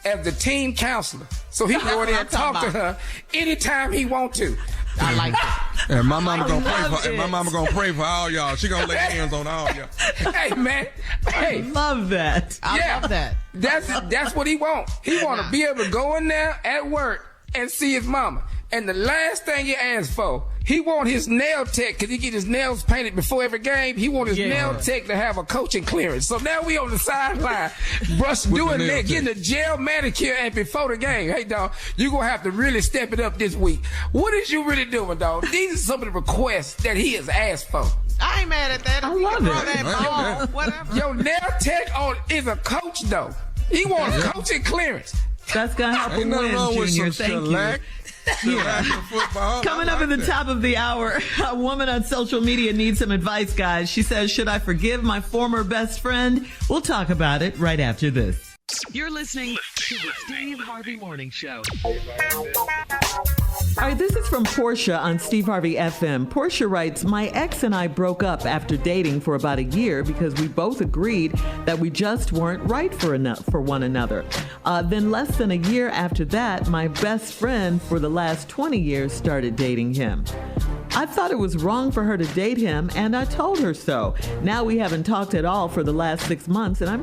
as the team counselor, so he can go in there and talk to her anytime he want to. I like that. And my mama gonna pray for all y'all. She gonna lay hands on all y'all. Hey man, hey, love that. I love that. That's what he want. He want to be able to go in there at work and see his mama. And the last thing he asked for, he want his nail tech, because he get his nails painted before every game. He want his nail tech to have a coaching clearance. So now we on the sideline, doing that, getting a gel manicure and before the game. Hey, dog, you going to have to really step it up this week. What is you really doing, dog? These are some of the requests that he has asked for. I ain't mad at that. I love it. Whatever. Your nail tech is a coach, though. He wants a coaching clearance. That's going to help him win, Junior. Thank you. Yeah. Coming up at the top of the hour, a woman on social media needs some advice, guys. She says, should I forgive my former best friend? We'll talk about it right after this. You're listening to the Steve Harvey Morning Show. All right, this is from Portia on Steve Harvey FM. Portia writes, my ex and I broke up after dating for about a year because we both agreed that we just weren't right for one another. Then less than a year after that, my best friend for the last 20 years started dating him. I thought it was wrong for her to date him, and I told her so. Now we haven't talked at all for the last 6 months, and I'm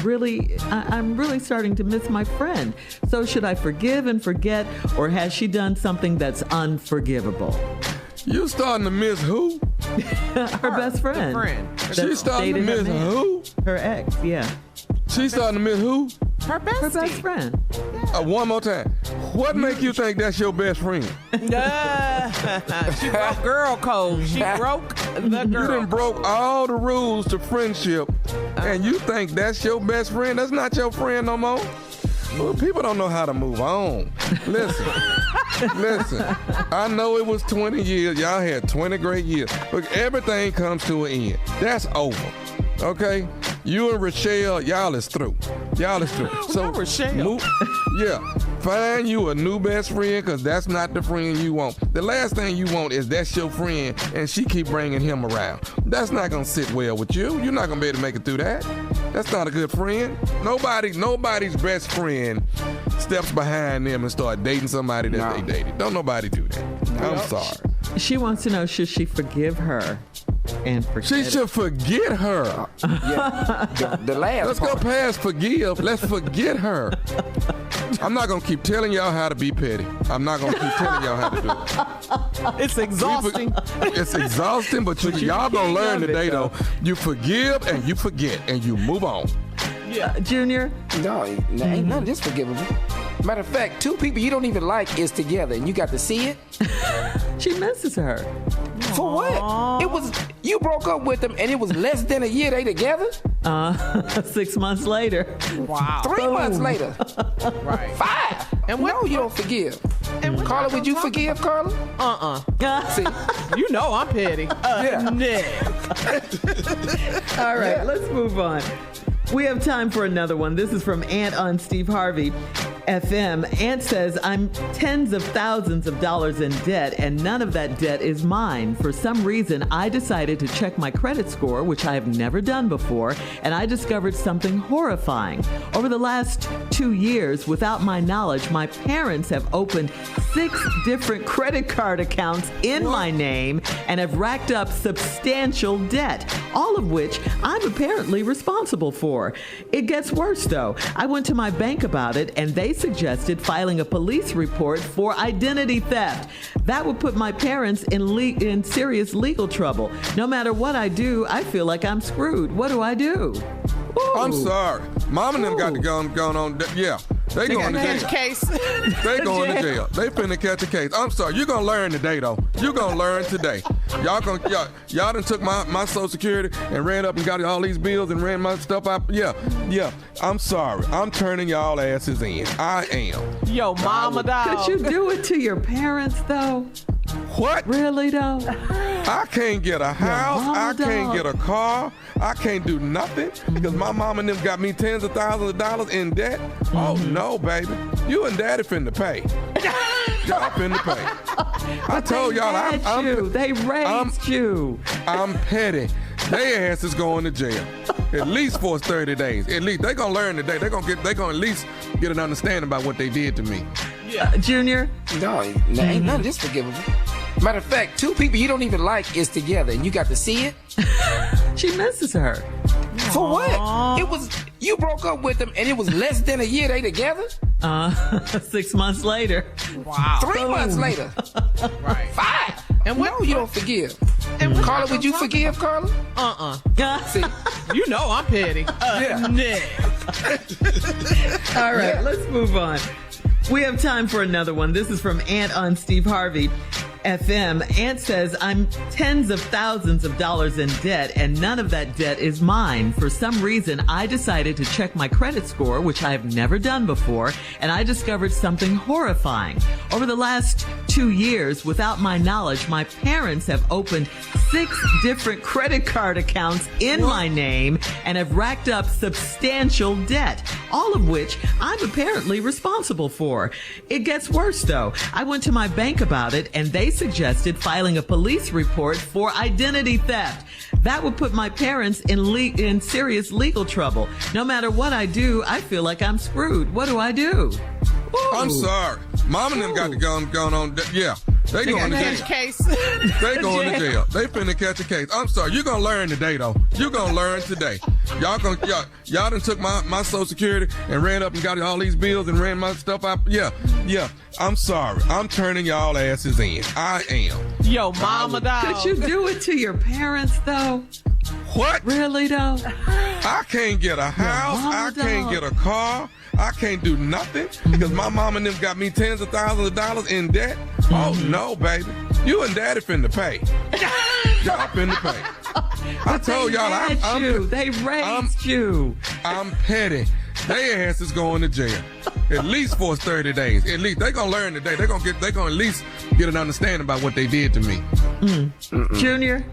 really starting to miss my friend. So should I forgive and forget, or has she done something that's unforgivable? You starting to miss who? Her best friend. She's starting to miss who? Her ex, yeah. She's starting to miss who? Her best friend. One more time. What make you think that's your best friend? She broke girl code. She broke the girl. You done broke all the rules to friendship, and you think that's your best friend? That's not your friend no more. Well, people don't know how to move on. Listen. I know it was 20 years. Y'all had 20 great years. Look, everything comes to an end. That's over. Okay? You and Rochelle, y'all is through. So Rochelle. Find you a new best friend, because that's not the friend you want. The last thing you want is that's your friend and she keep bringing him around. That's not going to sit well with you. You're not going to be able to make it through that. That's not a good friend. Nobody's best friend steps behind them and start dating somebody that they dated. Don't nobody do that. I'm sorry. She wants to know, should she forgive her and forget She should forget her. The last Let's go past forgive. Let's forget her. I'm not going to keep telling y'all how to be petty. I'm not going to keep telling y'all how to do it. It's exhausting. It's exhausting, but y'all going to learn today, though. You forgive and you forget and you move on. Yeah. Junior? No, ain't none of this forgivable. Matter of fact, two people you don't even like is together, and you got to see it. She misses her. For what? It was, you broke up with them, and it was less than a year they together? 6 months later. Wow. 3 months later. Right. 5. And no, you don't forgive. And Carla, would you forgive, Carla? See, you know I'm petty. All right, let's move on. We have time for another one. This is from Ant on Steve Harvey FM. Ant says, I'm tens of thousands of dollars in debt, and none of that debt is mine. For some reason, I decided to check my credit score, which I have never done before, and I discovered something horrifying. Over the last 2 years, without my knowledge, my parents have opened 6 different credit card accounts in my name and have racked up substantial debt, all of which I'm apparently responsible for. It gets worse, though. I went to my bank about it, and they suggested filing a police report for identity theft. That would put my parents in serious legal trouble. No matter what I do, I feel like I'm screwed. What do I do? I'm sorry. Mom and them got to go on. Yeah. They going to jail. Case. They going to jail. They finna catch a case. I'm sorry. You're gonna learn today, though. You're gonna learn today. Y'all done took my Social Security and ran up and got all these bills and ran my stuff out. Yeah. I'm sorry. I'm turning y'all asses in. I am. Yo, mama dog. Could you do it to your parents, though? What? Really, though? I can't get a house. I can't get a car. I can't do nothing because my mom and them got me tens of thousands of dollars in debt. Oh, no, baby. You and daddy finna pay. Y'all finna pay. I told y'all they raised you. I'm petty. Their ass is going to jail. At least for 30 days. At least they gonna learn today. They gonna at least get an understanding about what they did to me. Yeah. Junior? No, ain't none of this forgivable. Matter of fact, two people you don't even like is together and you got to see it. She misses her. For what? It was you broke up with them and it was less than a year they together? 6 months later. Wow. 3 months later. Right. 5. And no, you don't forgive. And Carla, would you forgive Carla? See, you know I'm petty. All right, let's move on. We have time for another one. This is from Ant on Steve Harvey FM. Ant says, I'm tens of thousands of dollars in debt, and none of that debt is mine. For some reason, I decided to check my credit score, which I have never done before, and I discovered something horrifying. Over the last 2 years, without my knowledge, my parents have opened 6 different credit card accounts in my name and have racked up substantial debt, all of which I'm apparently responsible for. It gets worse, though. I went to my bank about it, and they suggested filing a police report for identity theft. That would put my parents in serious legal trouble. No matter what I do, I feel like I'm screwed. What do I do? Ooh. I'm sorry. Mom and them got the gun on. Yeah. They going to jail. Case. They going to jail. They finna catch a case. I'm sorry. You're gonna learn today, though. You're gonna learn today. Y'all done took my Social Security and ran up and got all these bills and ran my stuff out. Yeah. I'm sorry. I'm turning y'all asses in. I am. Yo, mama dog. Could you do it to your parents, though? What? Really, though? I can't get a house. I can't get a car. I can't do nothing because my mom and them got me tens of thousands of dollars in debt. Oh, no, baby. You and daddy finna pay. Y'all finna pay. I told y'all they raised you. I'm petty. Their ass is going to jail. At least for 30 days. At least they gonna learn today. They gonna at least get an understanding about what they did to me. Junior,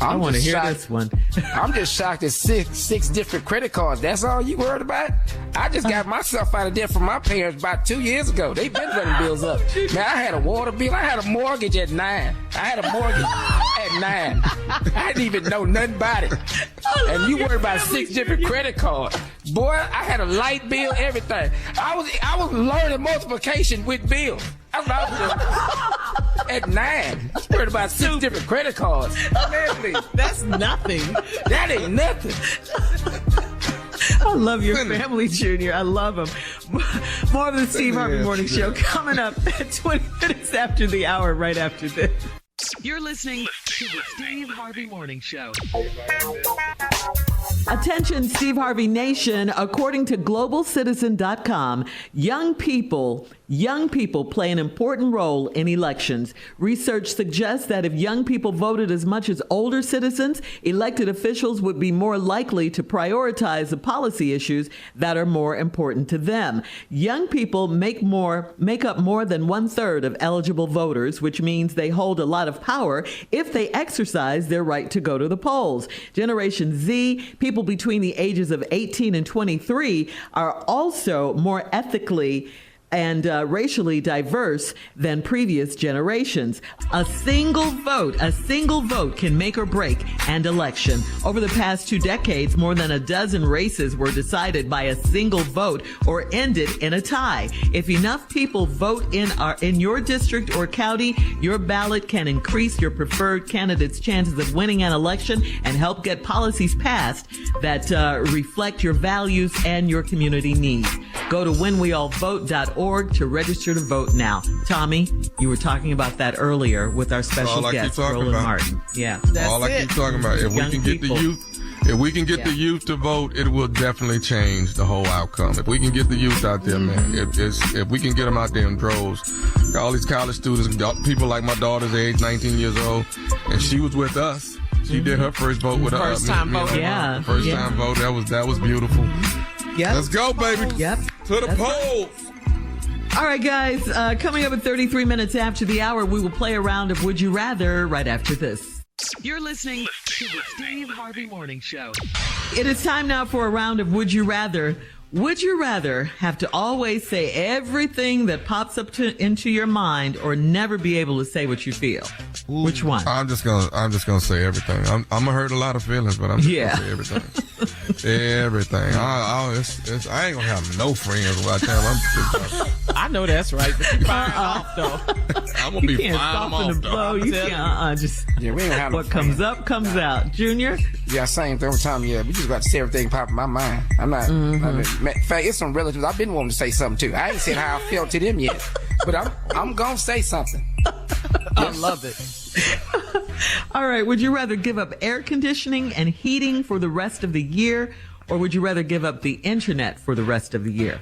I want to hear this one. I'm just shocked at six different credit cards. That's all you worried about? I just got myself out of debt from my parents about 2 years ago. They've been running bills up. Man, I had a water bill. I had a mortgage at 9. I had a mortgage at 9. I didn't even know nothing about it. And you worried about 6 different credit cards. Boy, I had a light bill, everything. I was learning multiplication with bills. That's what I was doing. At 9. I was worried about 6 different credit cards. That's nothing. That ain't nothing. I love your family, Junior. I love them. More of the Steve Harvey Morning Show coming up at 20 minutes after the hour, right after this. You're listening to the Steve Harvey Morning Show. Attention, Steve Harvey Nation. According to globalcitizen.com, young people play an important role in elections. Research suggests that if young people voted as much as older citizens, elected officials would be more likely to prioritize the policy issues that are more important to them. Young people make up more than 1/3 of eligible voters, which means they hold a lot of power if they exercise their right to go to the polls. Generation Z, people between the ages of 18 and 23, are also more ethically and racially diverse than previous generations. A single vote can make or break an election. Over the past 2 decades, more than a dozen races were decided by a single vote or ended in a tie. If enough people vote in your district or county, your ballot can increase your preferred candidate's chances of winning an election and help get policies passed that reflect your values and your community needs. Go to whenweallvote.org to register to vote now. Tommy, you were talking about that earlier with our special guest, Roland Martin. Yeah. All I keep talking about. If we can get the youth If we can get the youth to vote, it will definitely change the whole outcome. If we can get the youth out there, man, if we can get them out there in droves, all these college students, people like my daughter's age, 19 years old, and she was with us. She did her first vote with us. First time vote. First time vote. That was beautiful. Yep. Let's go, baby. Yep. To the polls. All right, guys. Coming up at 33 minutes after the hour, we will play a round of Would You Rather right after this. You're listening to the Steve Harvey Morning Show. It is time now for a round of Would You Rather. Would you rather have to always say everything that pops up into your mind, or never be able to say what you feel? Which one? I'm just gonna say everything. I'm gonna hurt a lot of feelings, but I'm just gonna say everything. Everything. I ain't gonna have no friends by the time I know that's right, but you fire off though. I'm gonna be can't firing them soften off the though. blow. You can't. Just Yeah, we ain't have no what comes up comes out. Junior. Yeah, same thing every time. Yeah, we just got to say everything pop in my mind. I'm not. In fact, it's some relatives I've been wanting to say something to. I ain't said how I felt to them yet, but I'm gonna say something. I love it. All right. Would you rather give up air conditioning and heating for the rest of the year, or would you rather give up the internet for the rest of the year?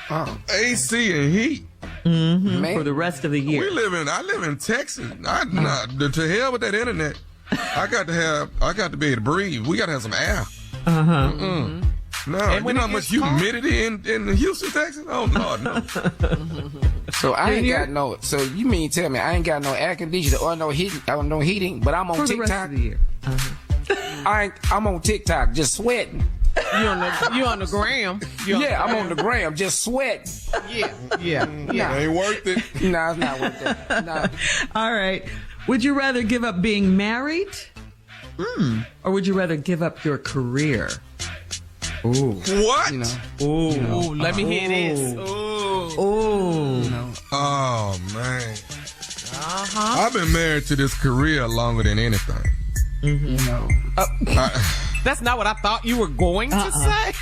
AC and heat. For the rest of the year. I live in Texas. To hell with that internet. I got to be able to breathe. We got to have some air. No, you know how much humidity in Houston, Texas? Oh, Lord, no. So I ain't got no. So you mean tell me I ain't got no air conditioner or no heating, but I'm on for TikTok. The rest of the year. I'm on TikTok just sweating. You on the gram. I'm on the gram just sweating. Yeah. It ain't worth it. No, it's not worth it. No. All right. Would you rather give up being married? Or would you rather give up your career? Ooh. What? You know. Ooh. Let me hear this. Ooh. You know. Oh, man. I've been married to this career longer than anything. You know. That's not what I thought you were going to say.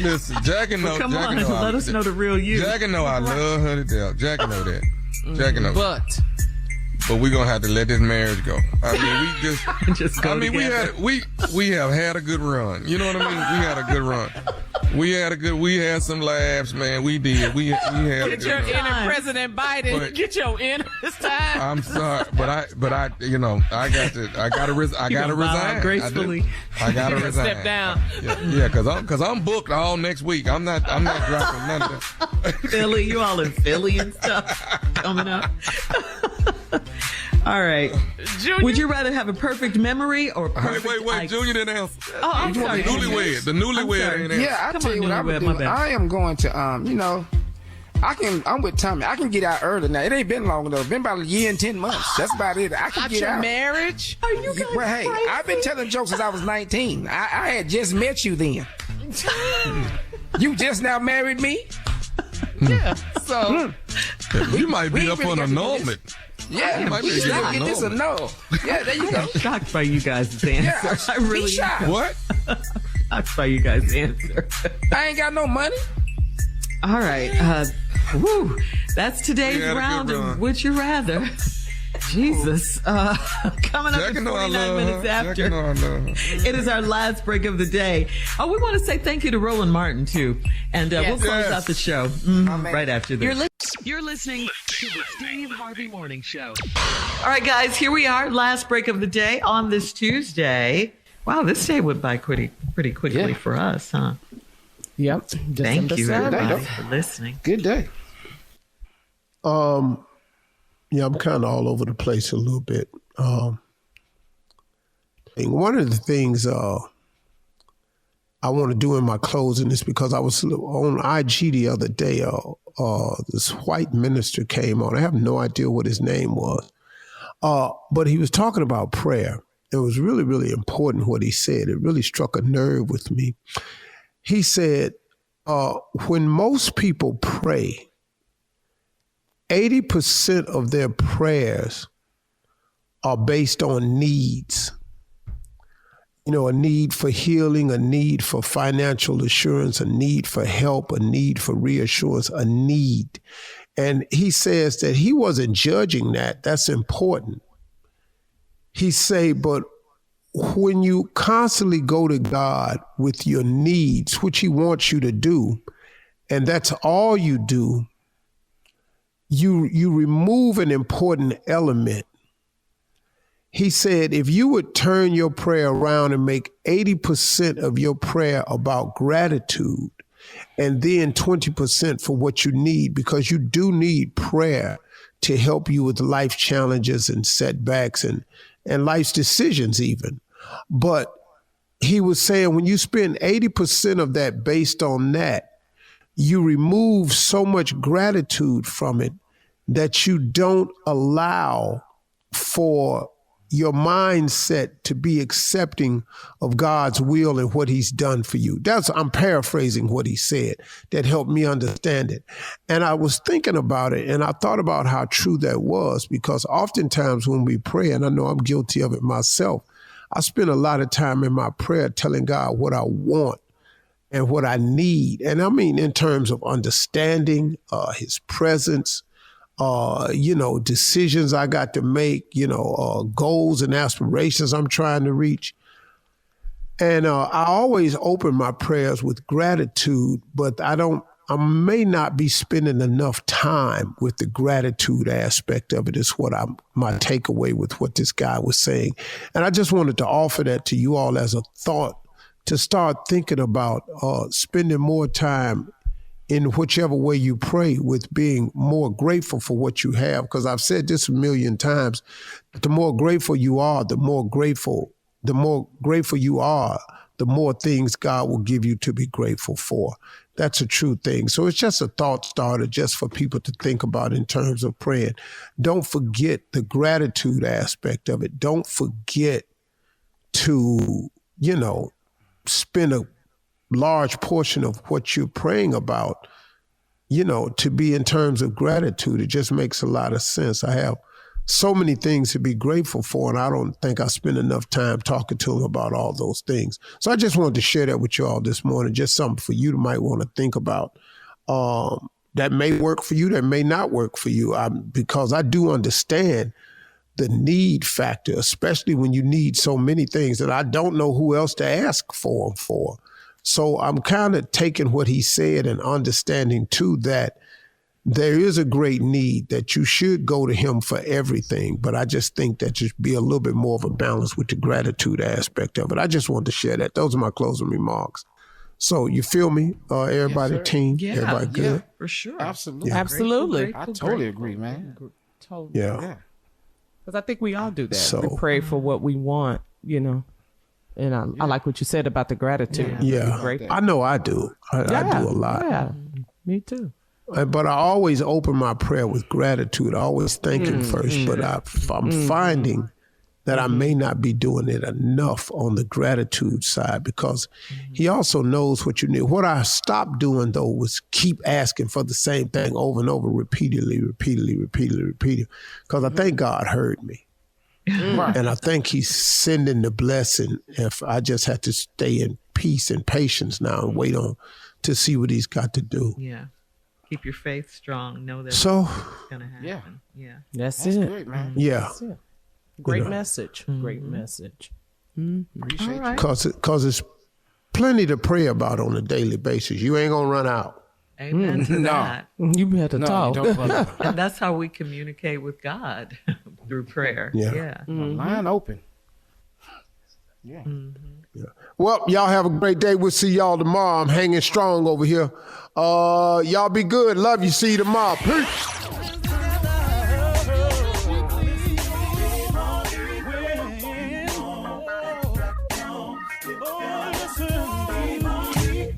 Listen, Jackie know. Come Jackie on, know let us know the real you. Jackie know I love her to death. Jackie know that. Jackie know. But we're gonna have to let this marriage go. I mean, we just go together. we have had a good run. You know what I mean? We had a good run. We had some laughs, man. We did. We had Get your inner President Biden. Get your inner this time. I'm sorry, but I I gotta resign gracefully. I gotta resign. Step down. Yeah, cause I'm booked all next week. I'm not dropping none of that. Philly, you all in Philly and stuff coming up. All right. Junior? Would you rather have a perfect memory or perfect Wait. Junior didn't answer. Oh, I'm sorry. The newlywed ain't answer. Yeah, I'll tell you what I'm gonna do. I am going to I'm with Tommy. I can get out early now. It ain't been long enough. Been about a year and 10 months. That's about it. I can get out. Marriage? Are you guys Well, hey, crazy? I've been telling jokes since I was 19. I had just met you then. You just now married me? Yeah. So You might be up on annulment. Yeah, we should get this a no. Yeah, there you go. I'm shocked by you guys' answer. I really shocked. What? shocked by you guys' answer. I ain't got no money. All right. That's today's round of Would You Rather. Jesus. Coming up at 49 minutes after. It is our last break of the day. Oh, we want to say thank you to Roland Martin, too. And we'll close out the show right after this. You're listening to the Steve Harvey Morning Show. All right, guys, here we are. Last break of the day on this Tuesday. Wow, this day went by pretty quickly for us, huh? Yep. Thank you, everybody, for listening. Good day. Yeah, I'm kind of all over the place a little bit. One of the things I want to do in my closing is because I was on IG the other day. This white minister came on. I have no idea what his name was, but he was talking about prayer. It was really, really important what he said. It really struck a nerve with me. He said, when most people pray, 80% of their prayers are based on needs. You know, a need for healing, a need for financial assurance, a need for help, a need for reassurance, a need. And he says that he wasn't judging that. That's important. He say, but when you constantly go to God with your needs, which he wants you to do, and that's all you do, you remove an important element. He said, if you would turn your prayer around and make 80% of your prayer about gratitude, and then 20% for what you need, because you do need prayer to help you with life challenges and setbacks and life's decisions even. But he was saying when you spend 80% of that based on that, you remove so much gratitude from it that you don't allow for your mindset to be accepting of God's will and what he's done for you. I'm paraphrasing what he said that helped me understand it. And I was thinking about it, and I thought about how true that was, because oftentimes when we pray, and I know I'm guilty of it myself, I spend a lot of time in my prayer telling God what I want and what I need. And I mean, in terms of understanding his presence, decisions I got to make, goals and aspirations I'm trying to reach. And I always open my prayers with gratitude, but I may not be spending enough time with the gratitude aspect of it is what my takeaway with what this guy was saying. And I just wanted to offer that to you all as a thought to start thinking about spending more time in whichever way you pray with being more grateful for what you have. Because I've said this a million times, the more grateful you are, the more grateful you are, the more things God will give you to be grateful for. That's a true thing. So it's just a thought starter just for people to think about in terms of praying. Don't forget the gratitude aspect of it. Don't forget to, spend a large portion of what you're praying about, to be in terms of gratitude. It just makes a lot of sense. I have so many things to be grateful for, and I don't think I spend enough time talking to them about all those things. So I just wanted to share that with you all this morning, just something for you to might want to think about. That may work for you, that may not work for you, because I do understand the need factor, especially when you need so many things that I don't know who else to ask for. So I'm kind of taking what he said and understanding too that there is a great need that you should go to him for everything. But I just think that just be a little bit more of a balance with the gratitude aspect of it. I just wanted to share that. Those are my closing remarks. So you feel me, everybody, yes, team? Yeah, everybody good? Yeah, for sure. Absolutely. Yeah. Absolutely. I totally agree, man. Totally. Yeah. Because I think we all do that. So, we pray for what we want, And I like what you said about the gratitude. Yeah. I know I do. I do a lot. Yeah, me too. But I always open my prayer with gratitude. I always thank him first. But I'm finding that I may not be doing it enough on the gratitude side, because he also knows what you need. What I stopped doing, though, was keep asking for the same thing over and over, repeatedly. Because I think God heard me. And I think he's sending the blessing if I just have to stay in peace and patience now and wait on to see what he's got to do. Yeah. Keep your faith strong. Know that it's going to happen. Yeah. That's it. Great, man. Yeah. That's it. Great message. Great message. Appreciate you. Because there's plenty to pray about on a daily basis. You ain't going to run out. Amen to that. You better talk. And that's how we communicate with God, through prayer. Yeah. Line open. Yeah. Yeah. Well, y'all have a great day. We'll see y'all tomorrow. I'm hanging strong over here. Y'all be good. Love you. See you tomorrow. Peace.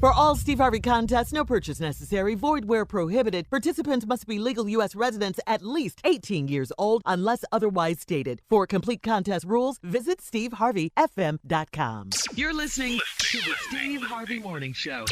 For all Steve Harvey contests, no purchase necessary, void where prohibited. Participants must be legal U.S. residents at least 18 years old unless otherwise stated. For complete contest rules, visit SteveHarveyFM.com. You're listening to the Steve Harvey Morning Show.